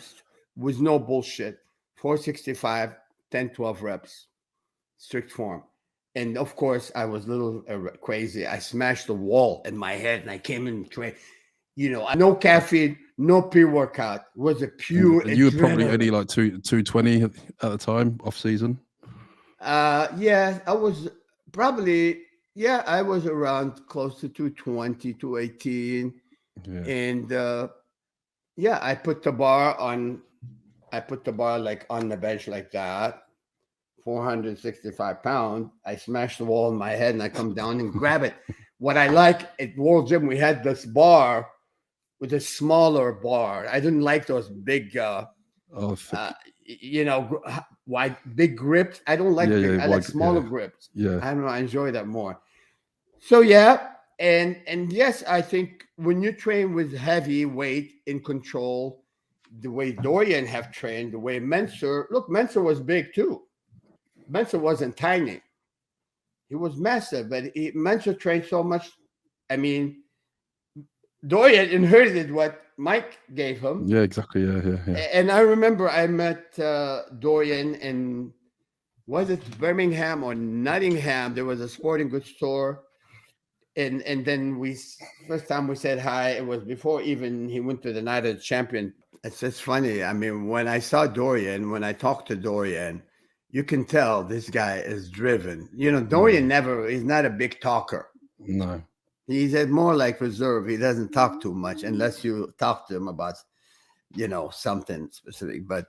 with no bullshit. 465, 10, 12 reps, strict form. And of course, I was a little crazy. I smashed the wall in my head and I came in train. You know, no caffeine, no pre-workout. It was a pure and you were probably adrenaline. only like 220 at the time, off season. Yeah, I was probably, I was around close to 220, 218. Yeah. And I put the bar like on the bench like that. 465 pounds. I smashed the wall in my head and I come down and grab it. What I like at World Gym, we had this bar with a smaller bar. I didn't like those big, wide, big grips. I don't like big. I like smaller grips. Yeah, I don't know. I enjoy that more. So and yes, I think when you train with heavy weight in control, the way Dorian have trained, the way Mensur was big too. Mensur wasn't tiny. He was massive, but Mensur trained so much. I mean, Dorian inherited what Mike gave him. Yeah, exactly. Yeah. And I remember I met Dorian in, was it Birmingham or Nottingham? There was a sporting goods store. And then first time we said hi, it was before even he went to the Night of the Champion. It's just funny. I mean, when I saw Dorian, when I talked to Dorian, you can tell this guy is driven. You know, Dorian he's not a big talker. No. He's more like reserve. He doesn't talk too much unless you talk to him about, something specific. But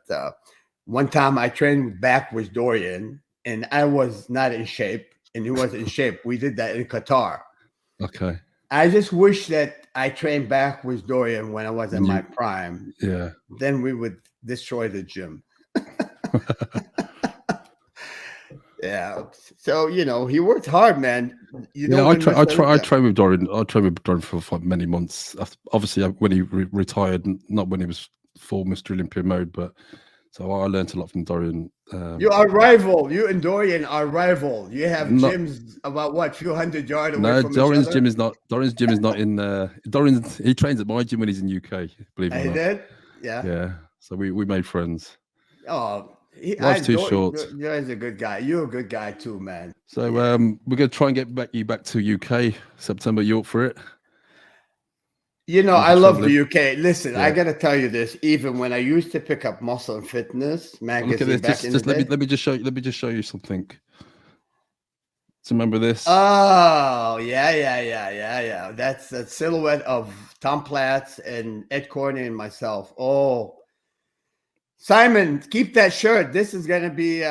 one time I trained back with Dorian and I was not in shape and he was in shape. We did that in Qatar. Okay. I just wish that I trained back with Dorian when I was in my prime. Yeah. Then we would destroy the gym. Yeah. So, he worked hard, man. I trained with Dorian. I trained with Dorian for many months. Obviously, when he retired, not when he was full Mr Olympia mode, but so I learned a lot from Dorian. You are rival. You and Dorian are rival. You have gyms about what, few hundred yards away from Dorian's each other? Dorian's gym is not in. He trains at my gym when he's in UK. Believe it or not. He did. Yeah. Yeah. So we made friends. Oh. Life's too short. You're a good guy. You're a good guy too, man. So we're gonna try and get you back to UK September. You up for it? I love the UK. Listen, I gotta tell you this. Even when I used to pick up Muscle and Fitness magazine, look at this. Let me just show you something. So remember this? Oh yeah. That's a silhouette of Tom Platz and Ed Corney and myself. Oh. Simon, keep that shirt. This is going to be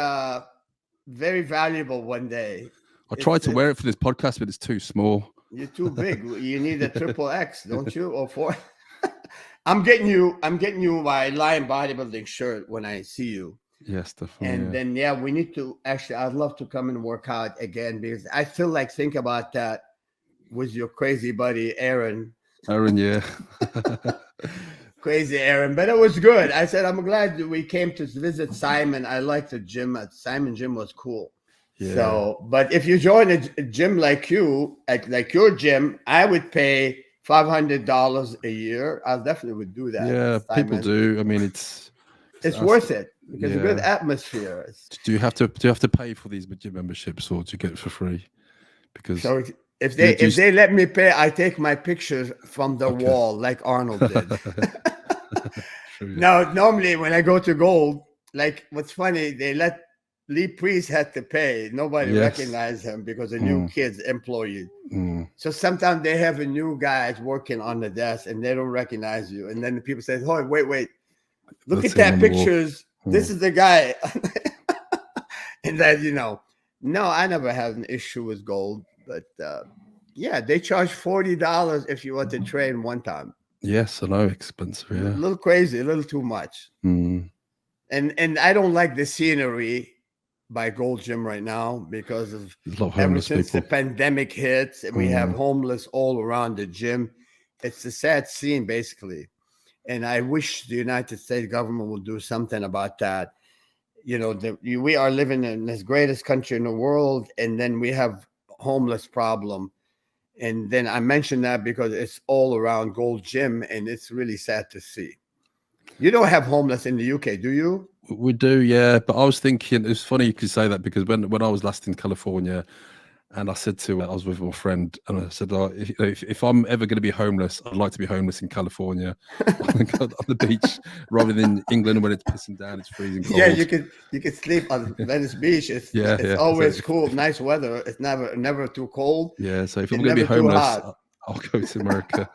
very valuable one day. I tried to wear it for this podcast, but it's too small. You're too big. You need a XXX, don't you? Or 4? I'm getting you my Lion Bodybuilding shirt when I see you. Yes, definitely. And then we need to I'd love to come and work out again because I still think about that with your crazy buddy Aaron. Yeah. Crazy Aaron, but it was good. I said, I'm glad that we came to visit Simon. I liked the gym. Simon gym was cool. Yeah. So, but if you join a gym like your gym, I would pay $500 a year. I definitely would do that. Yeah, Simon. People do. I mean, it's worth it because it's a good atmosphere. Do you have to pay for these gym memberships or do you get it for free? Because if they let me pay, I take my pictures from the wall like Arnold did. Now, normally when I go to Gold, like what's funny, they let Lee Priest had to pay. Nobody recognized him because a new kid's employee. So sometimes they have a new guys working on the desk and they don't recognize you. And then the people say, "Oh, wait, look at that pictures. This is the guy." And that, no, I never had an issue with gold, but yeah, they charge $40 if you want to train one time. Yes, I know, expensive. A Yeah. little crazy, a little too much. Mm. And I don't like the scenery by Gold Gym right now because of There's a lot of ever homeless since people. the pandemic hits and we have Mm. homeless all around the gym. It's a sad scene, basically. And I wish the United States government would do something about that. We are living in this greatest country in the world, and then we have homeless problem. And then I mentioned that because it's all around Gold Gym, and it's really sad to see. You don't have homeless in the UK, do you? We do, yeah. But I was thinking, it's funny you could say that because when I was last in California, and I said I was with my friend, and I said, oh, if I'm ever going to be homeless, I'd like to be homeless in California on the beach rather than England when it's pissing down, it's freezing cold. Yeah, you could sleep on Venice Beach. It's always cool, nice weather. It's never too cold. Yeah, so if I'm going to be homeless, I'll go to America.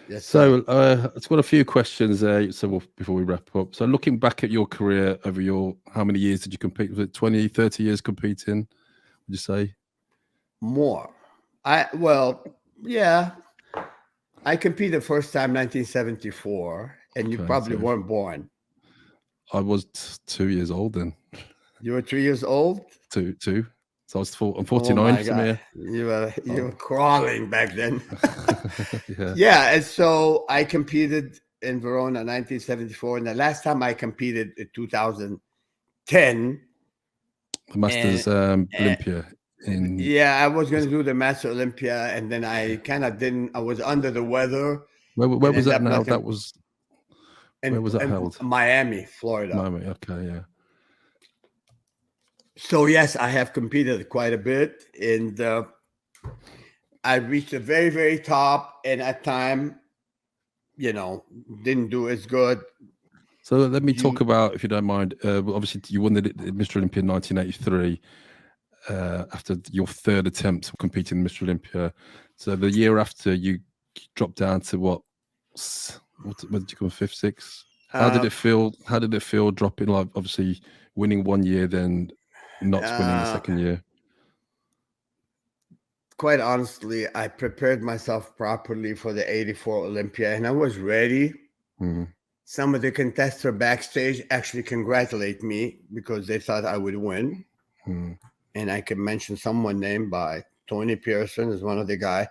Yes. So it's got a few questions there. So before we wrap up, so looking back at your career over how many years did you compete? Was it 20, 30 years competing? Would you say more? Yeah. I competed first time 1974, and you probably weren't born. I was 2 years old then. You were 3 years old? Two. So I was I'm 49. Oh my God. You were crawling back then. Yeah. Yeah, and so I competed in Verona 1974, and the last time I competed in 2010. The Masters Olympia. I was going to do the Master Olympia, and then I kind of didn't. I was under the weather. Where was that now? Where was that held? Miami, Florida. Miami, okay, yeah. So yes, I have competed quite a bit, and I reached the very, very top, and at time, didn't do as good. So let me talk about, if you don't mind. Obviously, you won the Mr Olympia in 1983 after your third attempt of competing in Mr Olympia. So the year after, you dropped down to what did you come, fifth, sixth? How did it feel? How did it feel dropping? Like obviously winning one year, then not winning the second year. Quite honestly, I prepared myself properly for the '84 Olympia, and I was ready. Mm-hmm. Some of the contestants backstage actually congratulate me because they thought I would win. Mm-hmm. And I can mention someone named by Tony Pearson is one of the guys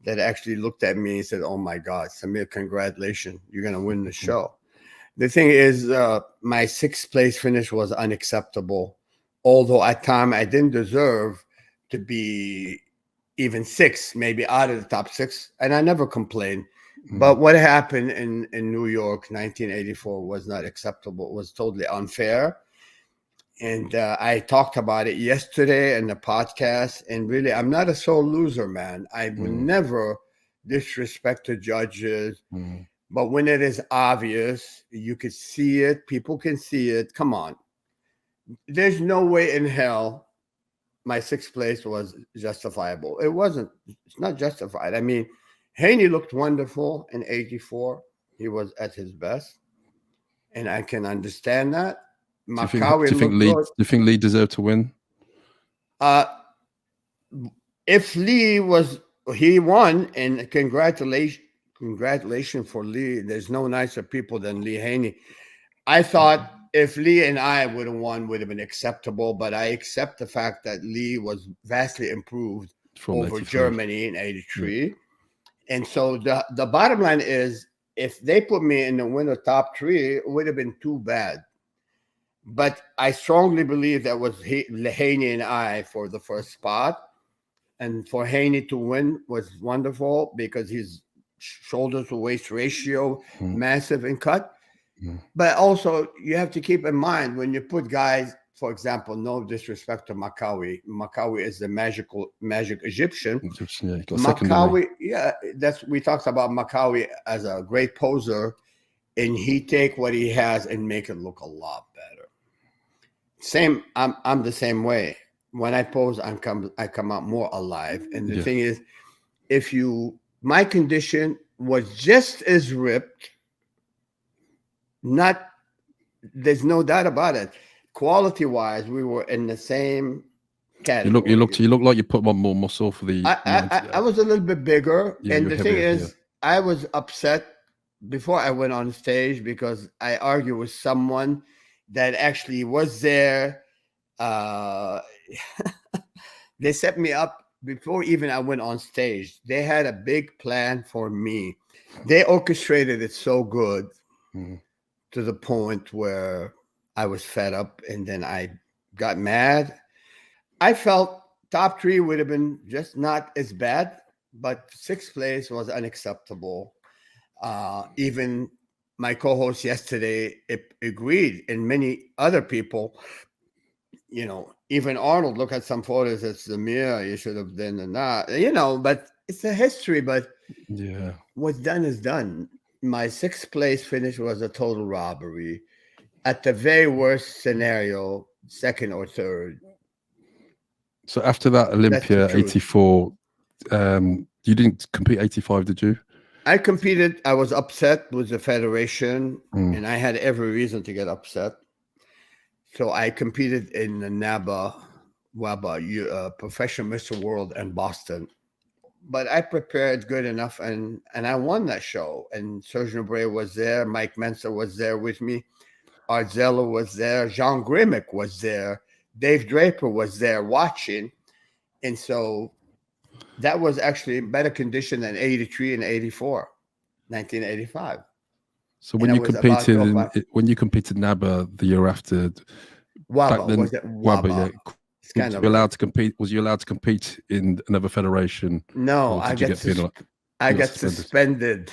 that actually looked at me and said, "Oh my God, Samir, congratulations. You're going to win the show." The thing is, my sixth place finish was unacceptable. Although at time I didn't deserve to be even six, maybe out of the top six. And I never complained. Mm-hmm. But what happened in New York, 1984 was not acceptable. It was totally unfair. And I talked about it yesterday in the podcast. And really, I'm not a sore loser, man. I will never disrespect the judges. Mm. But when it is obvious, you could see it. People can see it. Come on. There's no way in hell my sixth place was justifiable. It wasn't. It's not justified. I mean, Haney looked wonderful in '84. He was at his best. And I can understand that. Do you think Lee deserved to win? If Lee he won, and congratulations for Lee. There's no nicer people than Lee Haney. I thought if Lee and I would have won, would have been acceptable, but I accept the fact that Lee was vastly improved over Germany in '83. Yeah. And so the bottom line is, if they put me in the winner top three, it would have been too bad. But I strongly believe that was Haney and I for the first spot. And for Haney to win was wonderful because his shoulder to waist ratio, massive and cut. But also you have to keep in mind when you put guys, for example, no disrespect to Makawi. Makawi is the magic Egyptian. Makawi, we talked about Makawi as a great poser, and he take what he has and make it look a lot better. Same, I'm the same way. When I pose, I come out more alive. And the thing is, my condition was just as ripped. There's no doubt about it. quality-wise, we were in the same You category. look like you put on more muscle for the. I was a little bit bigger, Yeah, and you're the thing heavier, is, I was upset before I went on stage because I argued with someone that actually was there. Uh, they set me up before even I went on stage. They had a big plan for me. They orchestrated it so good Mhm. to the point where I was fed up, and then I got mad. I felt top three would have been just not as bad, but sixth place was unacceptable. Even my co-host yesterday agreed, and many other people, even Arnold look at some photos at the mirror, you should have done and that, but it's a history, but Yeah. what's done is done. My sixth place finish was a total robbery. At the very worst scenario, second or third. So after that That's the Olympia truth. '84, you didn't compete '85, did you? I competed. I was upset with the federation, Mm. and I had every reason to get upset. So I competed in the WABA, Professional Mr. World in Boston. But I prepared good enough, and I won that show. And Sergio Olivia was there. Mike Mensa was there with me. Art Zeller was there. Jean Grimick was there. Dave Draper was there watching. And so that was actually in better condition than 83 and 84, 1985. So And I was about to go back. when you competed NABA the year after, back WABA, then, was it WABA, WABA? yeah, It's kind was of you allowed like, to compete? Was you allowed to compete in another federation? no, Or I did you got get penalized? I You got got suspended.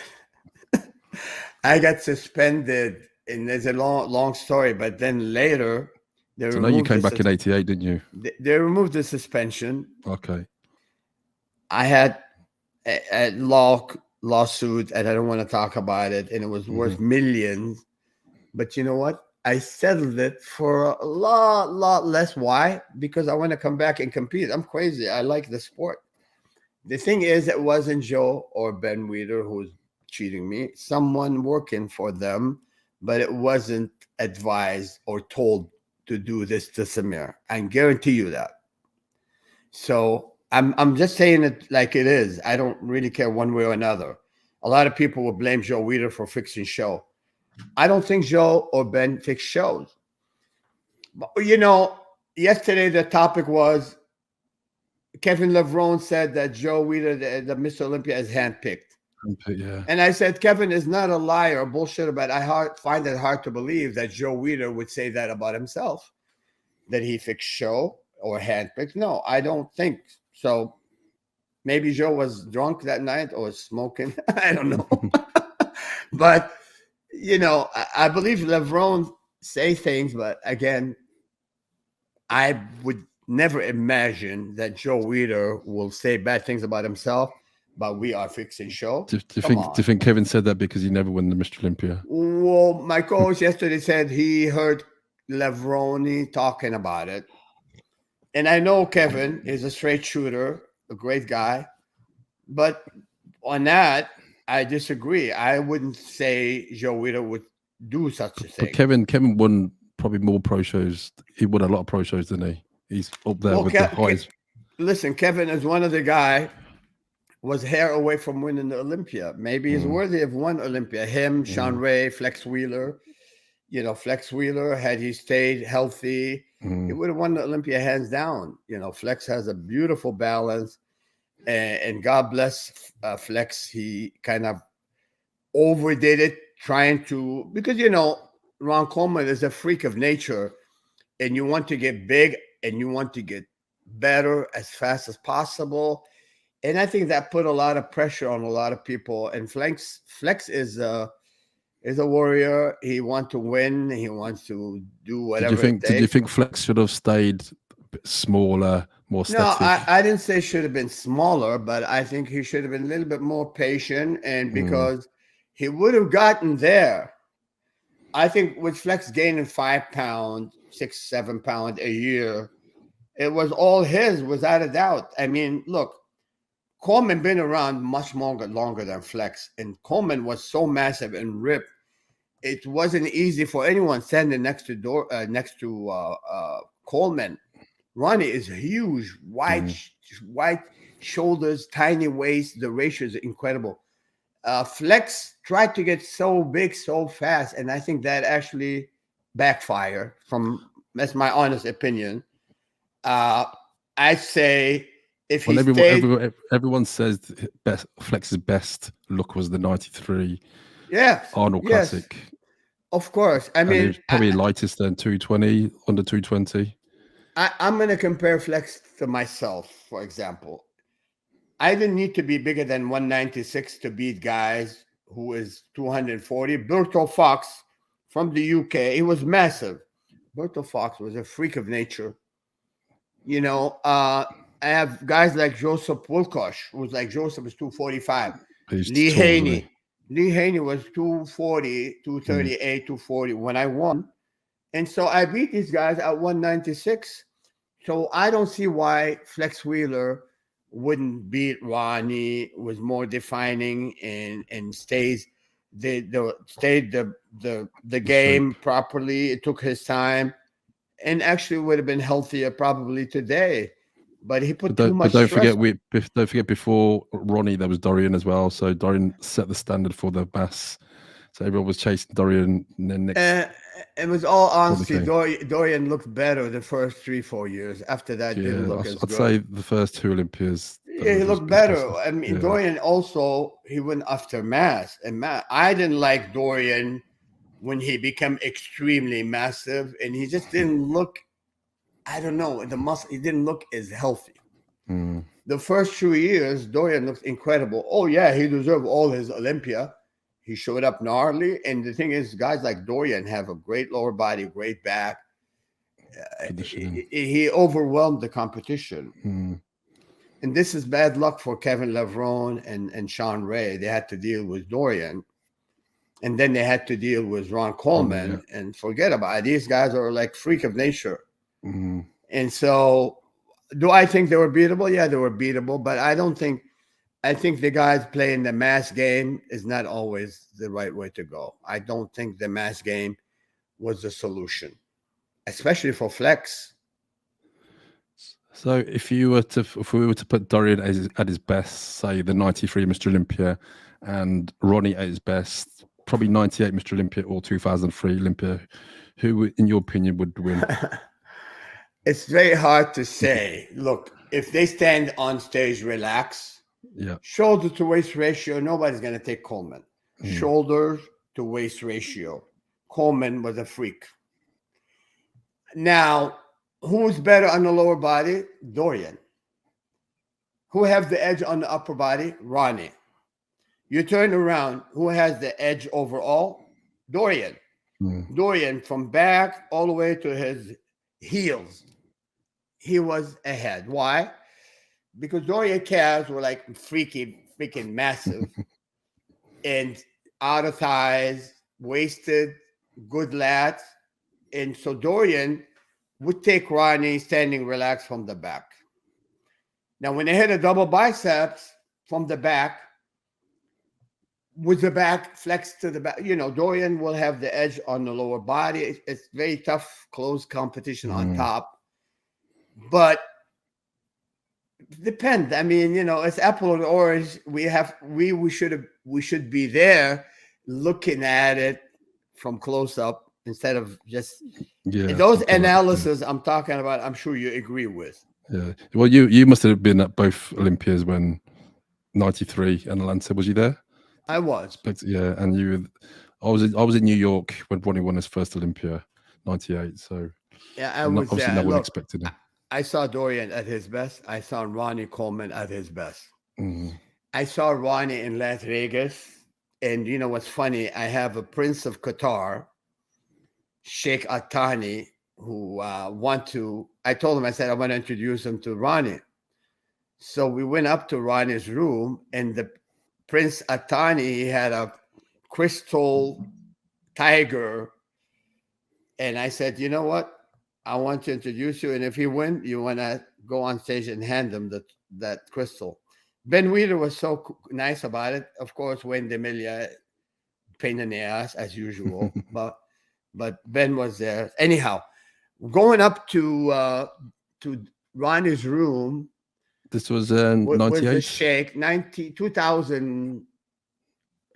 I got suspended, and there's a long story. But then later, they So now you removed came the back in '88, didn't you? they removed the suspension. Okay. I had a lawsuit, and I don't want to talk about it, and it was worth millions. But you know what? I settled it for a lot less. Why? Because I want to come back and compete. I'm crazy. I like the sport. The thing is, it wasn't Joe or Ben Weeder who was cheating me. Someone working for them, but it wasn't advised or told to do this to Samir. I guarantee you that. So I'm just saying it like it is. I don't really care one way or another. A lot of people will blame Joe Weeder for fixing show. I don't think Joe or Ben fix shows. But, yesterday the topic was Kevin Levrone said that Joe Weeder, the Mr. Olympia, is handpicked. Yeah. And I said, Kevin is not a liar or bullshit, but I find it hard to believe that Joe Weeder would say that about himself, that he fixed show or handpicked. No, I don't think so. Maybe Joe was drunk that night or smoking. I don't know. But, I believe Levrone say things, but again, I would never imagine that Joe Weeder will say bad things about himself, but we are fixing show. Do you think Kevin said that because he never won the Mr. Olympia? Well, my co-host yesterday said he heard Levrone talking about it. And I know Kevin is a straight shooter, a great guy. But on that, I disagree. I wouldn't say Joe Weeder would do such a thing. But Kevin won probably more pro shows. He won a lot of pro shows, didn't he? He's up there with the highest. Listen, Kevin is one of the guy was hair away from winning the Olympia. Maybe he's worthy of one Olympia. Him, Sean Ray, Flex Wheeler. Flex Wheeler, had he stayed healthy, he would have won the Olympia hands down. Flex has a beautiful balance. And God bless Flex. He kind of overdid it, trying to, because, Ron Coleman is a freak of nature, and you want to get big and you want to get better as fast as possible. And I think that put a lot of pressure on a lot of people. And Flex is a warrior. He wants to win. He wants to do whatever. Did you think Flex should have stayed a bit smaller, more static? No, I didn't say should have been smaller, but I think he should have been a little bit more patient. And because he would have gotten there, I think with Flex gaining 5 pounds, 6, 7 pounds a year, it was all his, without a doubt. I mean, look, Coleman been around much longer than Flex, and Coleman was so massive and ripped it wasn't easy for anyone standing next to Coleman. Ronnie is huge, white shoulders, tiny waist. The ratio is incredible. Flex tried to get so big so fast, and I think that actually backfired. From that's my honest opinion. Uh, I say if he Well, stayed, everyone says best Flex's best look was the '93 yes, Arnold yes, Classic, of course. I and he mean, was probably lightest then 220 under 220. I'm going to compare Flex to myself, for example. I didn't need to be bigger than 196 to beat guys who is 240. Berto Fox from the UK, he was massive. Berto Fox was a freak of nature. You know, I have guys like Joseph Wilkosh, who's like Joseph is 245. He's Lee tall, wasn't he? Haney. Lee Haney was 240, 238, 240 when I won. And so I beat these guys at 196. So I don't see why Flex Wheeler wouldn't beat Ronnie, was more defining and stayed the game properly. It took his time and actually would have been healthier probably today. But he put too much don't stress. don't forget before Ronnie there was Dorian as well. So Dorian set the standard for the mass. So everyone was chasing Dorian, and then next. It was all honesty. came. Dorian looked better the first 3-4 years. After that, didn't look as I'd good. say the first two Olympias. Yeah, he looked better. I mean, Dorian also, he went after mass. And I didn't like Dorian when he became extremely massive. And he just didn't look, I don't know, the muscle, he didn't look as healthy. The first 2 years, Dorian looked incredible. Oh, yeah, he deserved all his Olympia. He showed up gnarly. And the thing is, guys like Dorian have a great lower body, great back. He overwhelmed the competition. And this is bad luck for Kevin Levrone and Sean Ray. They had to deal with Dorian. And then they had to deal with Ron Coleman. And forget about it. These guys are like freak of nature. And so do I think they were beatable? Yeah, they were beatable. But I think the guys playing the mass game is not always the right way to go. I don't think the mass game was the solution, especially for Flex. So if we were to put Dorian at his best, say the '93 Mr Olympia, and Ronnie at his best, probably '98 Mr Olympia or 2003 Olympia, who, in your opinion, would win? It's very hard to say. Look, if they stand on stage, relax. Shoulder to waist ratio, nobody's going to take Coleman. Shoulders to waist ratio. Coleman was a freak. Now, who's better on the lower body? Dorian. Who has the edge on the upper body? Ronnie. You turn around, who has the edge overall? Dorian. Dorian from back all the way to his heels. He was ahead. Why? Because Dorian calves were like freaking massive and out of thighs, wasted, good lats. And so Dorian would take Ronnie standing relaxed from the back. Now, when they hit a double biceps from the back, with the back flexed to the back, Dorian will have the edge on the lower body. It's very tough, close competition on top. But depends. I mean, it's apple and orange. We should be there looking at it from close up instead of just those analysis I'm talking about. I'm sure you agree with. Yeah. Well, you must have been at both Olympias when '93 and Atlanta. Was you there? I was. Yeah, and I was in New York when Ronnie won his first Olympia, '98. So yeah, I was obviously no one expected it. I saw Dorian at his best. I saw Ronnie Coleman at his best. I saw Ronnie in Las Vegas. And you know what's funny? I have a Prince of Qatar, Sheikh Attani, who I told him, I said, I want to introduce him to Ronnie. So we went up to Ronnie's room, and the Prince Attani, he had a crystal tiger. And I said, you know what? I want to introduce you, and if you win, you want to go on stage and hand him that crystal. Ben Wheeler was so nice about it. Of course, Wayne DeMilia, pain in the ass as usual. but Ben was there. Anyhow, going up to Ronnie's room. This was Was the 98. Sheikh 2000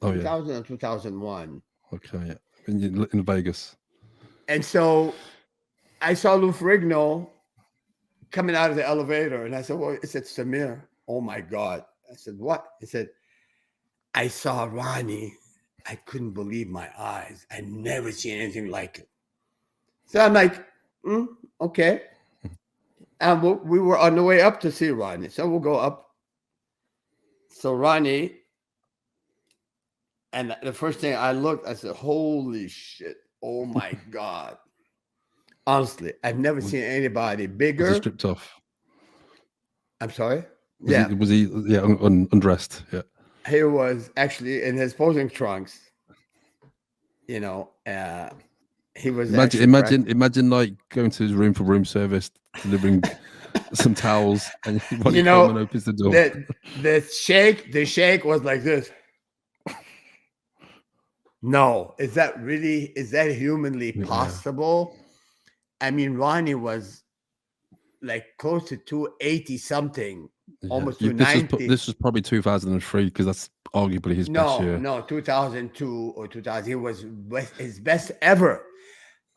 Oh 2000 yeah. or 2001. Okay, yeah. In Vegas. And so I saw Lou Ferrigno coming out of the elevator, and I said, "Well," I said, "Samir, oh my God." I said, "What?" He said, "I saw Ronnie. I couldn't believe my eyes. I never seen anything like it." So I'm like, okay. And we were on the way up to see Ronnie. So we'll go up. So Ronnie, and the first thing I looked, I said, "Holy shit. Oh my God." Honestly, I've never seen anybody bigger. Was he stripped off? I'm sorry? Was he undressed? Yeah. He was actually in his posing trunks. He was imagine like going to his room for room service, delivering some towels, and Ronnie Coleman opens the door. The Sheikh was like this. No, is that humanly possible? I mean, Ronnie was like close to 280 something, almost 290. This was probably 2003 because that's arguably his best year. No, 2002 or 2000. He was his best ever.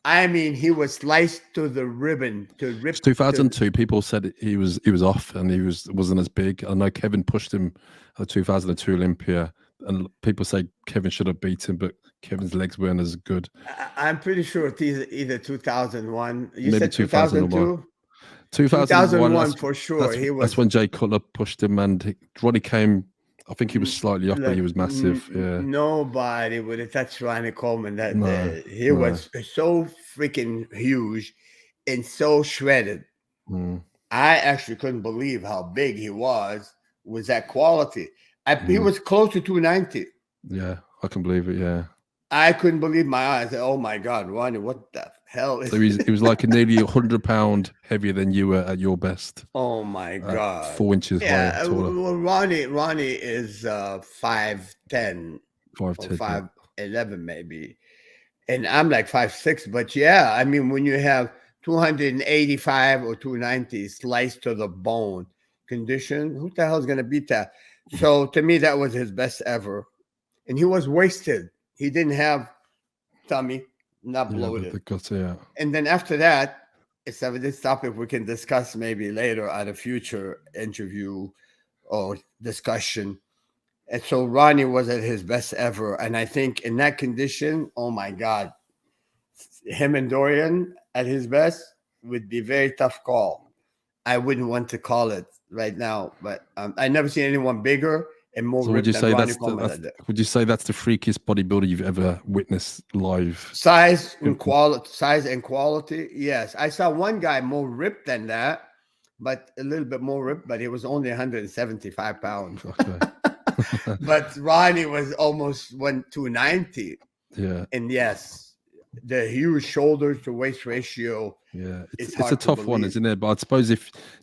I mean, he was sliced to the ribbon to rip. 2002. People said he was off and he wasn't as big. I know Kevin pushed him at the 2002 Olympia, and people say Kevin should have beat him, but Kevin's legs weren't as good. I'm pretty sure it's either 2001. You Maybe said 2002? 2001 for sure. That's when Jay Cutler pushed him, and Ronnie came. I think he was slightly off, but he was massive. Yeah. Nobody would have touched Ronnie Coleman that day. He was so freaking huge and so shredded. I actually couldn't believe how big he was with that quality. He was close to 290. Yeah, I can believe it. Yeah. I couldn't believe my eyes. Oh my God, Ronnie, what the hell is he was like nearly 100-pound heavier than you were at your best. Oh my God. 4 inches higher, taller. Well, Ronnie is 5'10", 5'10", 5'11" maybe. And I'm like 5'6", but yeah, I mean, when you have 285 or 290 sliced to the bone condition, who the hell is going to beat that? So to me, that was his best ever. And he was wasted. He didn't have tummy, not bloated. And then after that, it's this topic we can discuss maybe later at a future interview or discussion. And so Ronnie was at his best ever. And I think in that condition, oh my God, him and Dorian at his best would be a very tough call. I wouldn't want to call it right now, but I never seen anyone bigger and more. So would you say would you say that's the freakiest bodybuilder you've ever witnessed live? Size and quality. Yes, I saw one guy more ripped than that, but a little bit more ripped, but he was only 175 pounds. Okay. But Ronnie was almost 290. Yeah. And yes, the huge shoulders to waist ratio. Yeah, it's a tough one, isn't it? But I suppose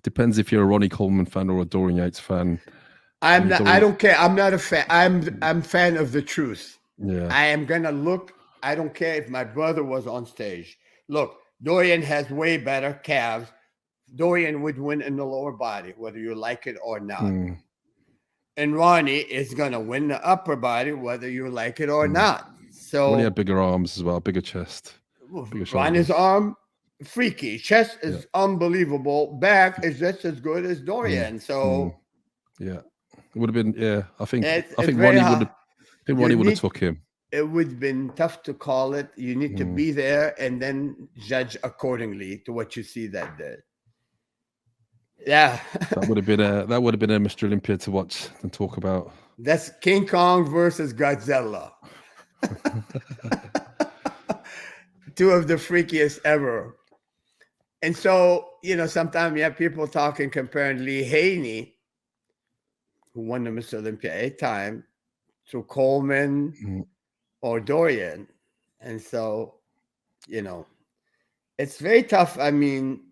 depends if you're a Ronnie Coleman fan or a Dorian Yates fan. I'm not. I don't care. I'm not a fan. I'm fan of the truth. Yeah. I am gonna look. I don't care if my brother was on stage. Look, Dorian has way better calves. Dorian would win in the lower body, whether you like it or not. And Ronnie is gonna win the upper body, whether you like it or not. So Ronnie had bigger arms as well, bigger chest. Ronnie's arm, freaky. Chest is unbelievable. Back is just as good as Dorian. So yeah. It would have been, I think Ronnie would have took him. It would have been tough to call it. You need to be there and then judge accordingly to what you see that day. Yeah. that would have been a Mr. Olympia to watch and talk about. That's King Kong versus Godzilla. Two of the freakiest ever. And so, sometimes you have people talking, comparing Lee Haney, who won the Mr. Olympia 8 times, to Coleman or Dorian. And so, it's very tough. I mean,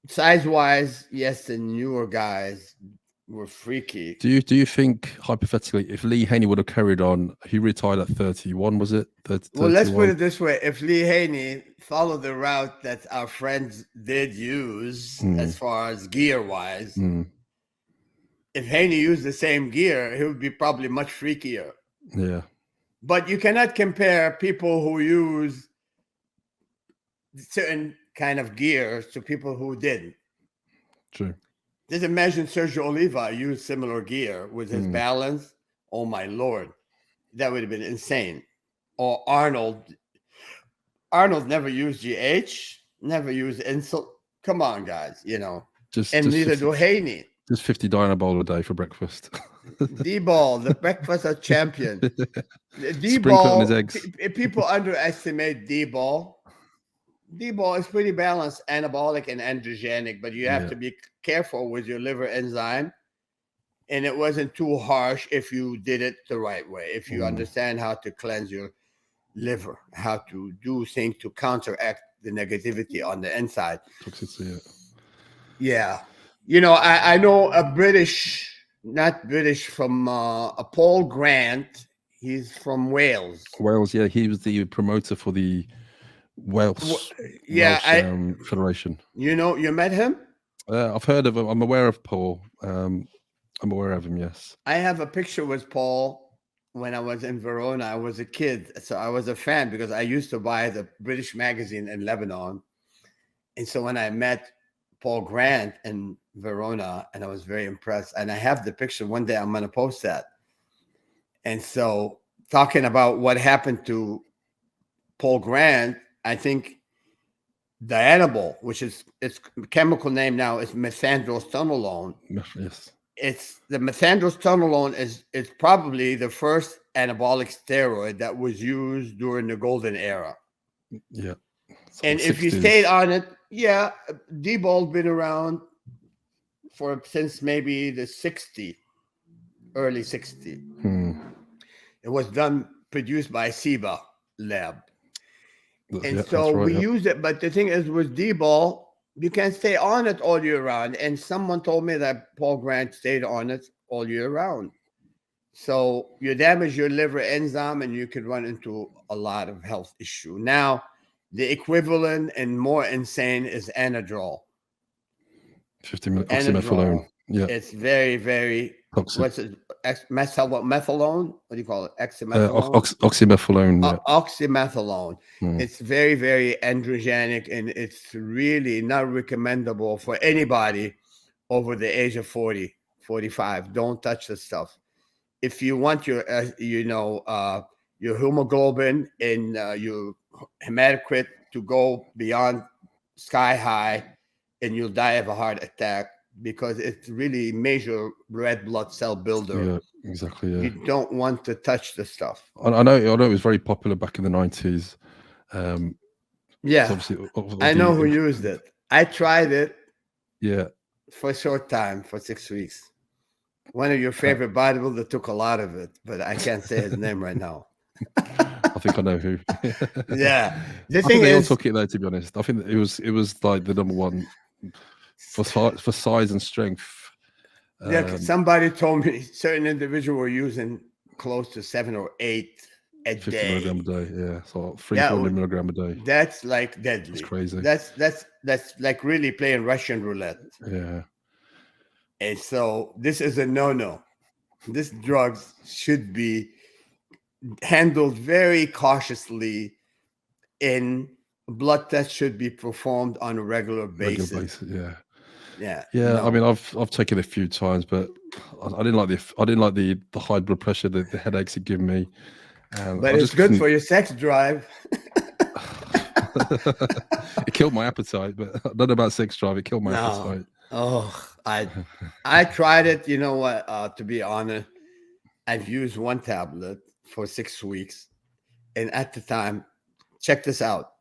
size-wise, yes, the newer guys, were freaky. Do you think, hypothetically, if Lee Haney would have carried on, he retired at 31, was it? 30, Well, let's put 31? it this way. If Lee Haney followed the route that our friends did use as far as gear-wise, if Haney used the same gear, he would be probably much freakier. Yeah. But you cannot compare people who use certain kind of gears to people who didn't. True. Just imagine Sergio Olivia used similar gear with his balance. Oh my Lord, that would have been insane. Or Arnold. Arnold never used GH, never used insult. Come on, guys, you know. And neither do Haney. Just 50 Dynabol a day for breakfast. D-ball, the breakfast of champion. D-ball, his eggs. People underestimate D-ball. D-ball is pretty balanced, anabolic and androgenic, but you have to be careful with your liver enzyme. And it wasn't too harsh if you did it the right way. If you understand how to cleanse your liver, how to do things to counteract the negativity on the inside. Toxicity, yeah. You know, I know a British, not British, from a Paul Grant. He's from Wales. Wales, yeah. He was the promoter for the Welsh Federation. You know, you met him? I've heard of him. I'm aware of Paul. I'm aware of him, yes. I have a picture with Paul when I was in Verona. I was a kid, so I was a fan because I used to buy the British magazine in Lebanon. And so when I met Paul Grant in Verona, and I was very impressed. And I have the picture. One day I'm going to post that. And so talking about what happened to Paul Grant, I think Dianabol, which is its chemical name now, is methandrostenolone. Yes. It's the methandrostenolone is probably the first anabolic steroid that was used during the golden era. Yeah. And if you stayed on it, D-ball's been around since maybe the early 60s. It was produced by SIBA Lab. And we used it. But the thing is with D-ball, you can stay on it all year round. And someone told me that Paul Grant stayed on it all year round. So you damage your liver enzyme and you could run into a lot of health issue. Now, the equivalent and more insane is Anadrol. 50 oxymethylone. Yeah. It's very, very toxic. What's it? Methylone? What do you call it? Oxymethylone? Oxymethylone. Yeah. Oxymethylone. It's very, very androgenic, and it's really not recommendable for anybody over the age of 40, 45. Don't touch the stuff. If you want your hemoglobin and your hematocrit to go beyond sky high, and you'll die of a heart attack because it's really major red blood cell builder. Yeah, exactly. Yeah. You don't want to touch the stuff. I know it was very popular back in the 90s. I know who used it. I tried it. Yeah. For a short time, for 6 weeks. One of your favorite bodybuilders took a lot of it, but I can't say his name right now. I think I know who. Yeah. I think they all took it though, to be honest. I think it was like the number one for size and strength. Somebody told me certain individuals were using close to 7 or 8 a 50 day. milligram a day, yeah. So 300 milligram a day. That's like deadly. It's crazy. That's like really playing Russian roulette. Yeah. And so this is a no-no. This drug should be handled very cautiously, and blood tests should be performed on a regular basis. Yeah. No. I mean, I've taken it a few times, but I didn't like the high blood pressure, the headaches it gave me. But it's good for your sex drive. It killed my appetite, but not about sex drive. It killed my appetite. Oh, I tried it. You know what? To be honest, I've used one tablet for 6 weeks, and at the time, check this out,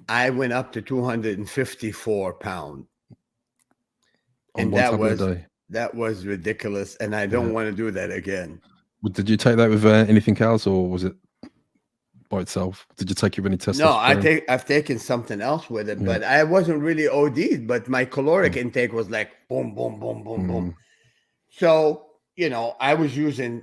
I went up to 254 pounds, and that was ridiculous, and I don't want to do that again. Did you take that with anything else, or was it by itself? Did you take it with any testosterone? No, I've taken something else with it, but I wasn't really OD'd, but my caloric intake was like boom, boom, boom, boom, boom. So, I was using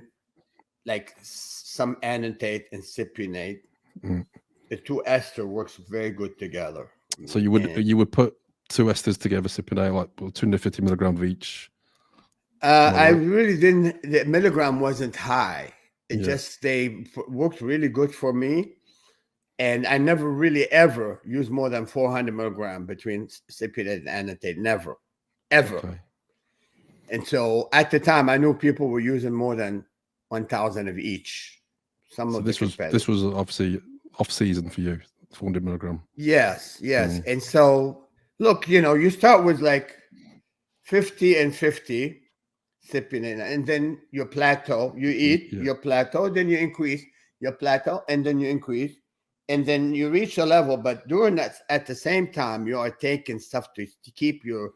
like some annotate and cypionate. The two ester works very good together. So you would put two esters together, cypionate, like 250 milligrams of each. I really didn't. The milligram wasn't high. It just they worked really good for me, and I never really ever used more than 400 milligram between cypionate and annotate. Never, ever. Okay. And so at the time, I knew people were using more than 1,000 of each. This was obviously off season for you, 400 milligram. Yes. And so look, you start with like 50 and 50. Cypionate, and then your plateau, you eat your plateau, then you increase your plateau, and then you increase, and then you reach a level. But during that, at the same time, you are taking stuff to keep your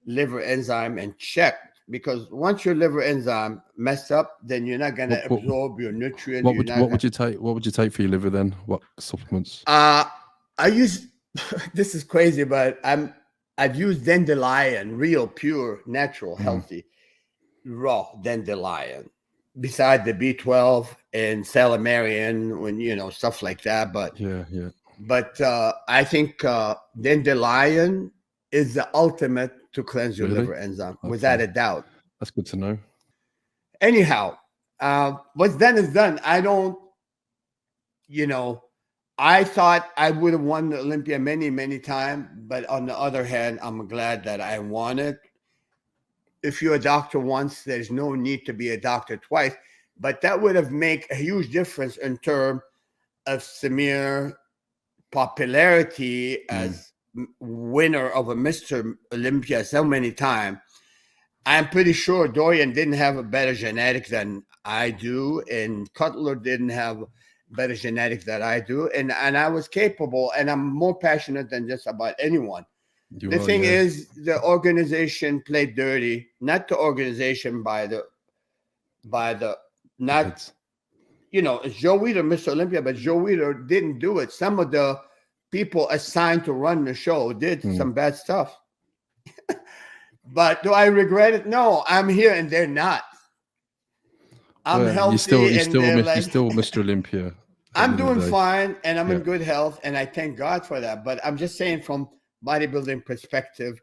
liver enzyme in check, because once your liver enzyme messed up, then you're not going to absorb your nutrients. What would you take? What would you take for your liver then? What supplements? I use. This is crazy, but I've used dandelion, real, pure, natural, healthy. Raw dandelion, beside the B12 and salamarin, when stuff like that. But But I think dandelion is the ultimate to cleanse your liver enzyme, without a doubt. That's good to know. Anyhow, what's done is done. I don't, I thought I would have won the Olympia many, many times, but on the other hand, I'm glad that I won it. If you're a doctor once, there's no need to be a doctor twice. But that would have made a huge difference in terms of Samir popularity as winner of a Mr. Olympia so many times. I'm pretty sure Dorian didn't have a better genetic than I do, and Cutler didn't have better genetic than I do. And I was capable, and I'm more passionate than just about anyone. The thing is, the organization played dirty, not the organization it's Joe Weider, Mr. Olympia, but Joe Weider didn't do it. Some of the people assigned to run the show did some bad stuff. But do I regret it? No, I'm here and they're not. I'm healthy. You're still Mr. Olympia. I'm doing fine and I'm in good health, and I thank God for that. But I'm just saying, from bodybuilding perspective,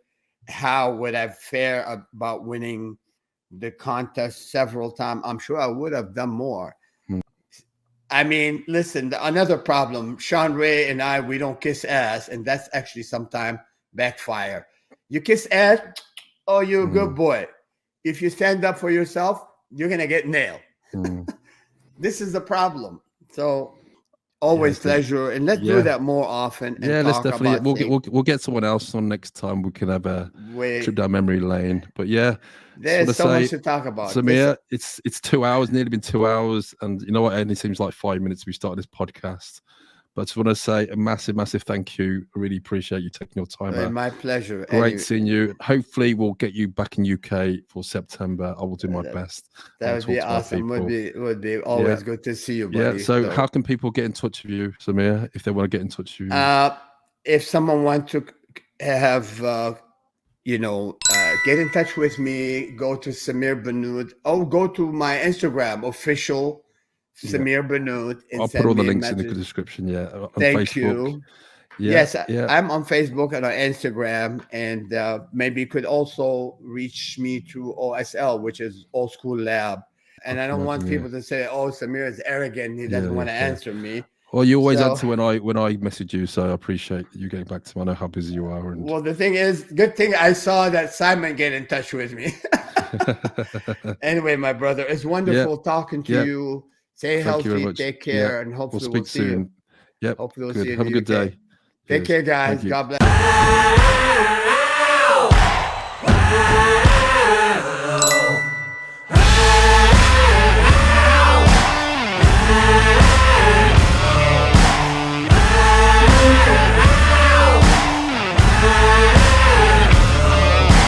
how would I fare about winning the contest several times? I'm sure I would have done more. I mean, listen, another problem, Sean Ray and I, we don't kiss ass, and that's actually sometimes backfire. You kiss ass, oh, you're a good boy. If you stand up for yourself, you're going to get nailed. This is the problem. So always pleasure, and let's do that more often. And let's definitely. We'll get someone else on next time. We can have a trip down memory lane. But there's so much to talk about. Samir, it's 2 hours, nearly been 2 hours, and you know what? It only seems like 5 minutes we started this podcast. But I just want to say a massive, massive thank you. I really appreciate you taking your time out. My pleasure. Great seeing you. Hopefully, we'll get you back in UK for September. I will do my best. That would be awesome. Would be always good to see you, buddy. So how can people get in touch with you, Samir, if they want to get in touch with you? If someone wants to have, get in touch with me, go to Samir Bannout. Oh, go to my Instagram, official Samir Bannout. I'll put all the links in the description. On Thank Facebook. You. Yes, I'm on Facebook and on Instagram, and maybe you could also reach me through OSL, which is Old School Lab. And I don't want people to say, "Oh, Samir is arrogant; he doesn't want to answer me." Well, you always answer when I message you, so I appreciate you getting back to me. I know how busy you are. Well, the thing is, good thing I saw that Simon get in touch with me. Anyway, my brother, it's wonderful talking to you. Stay healthy, take care, and hopefully we'll see soon. You. Hopefully we'll see you. Have a good day. Take care, guys. God bless.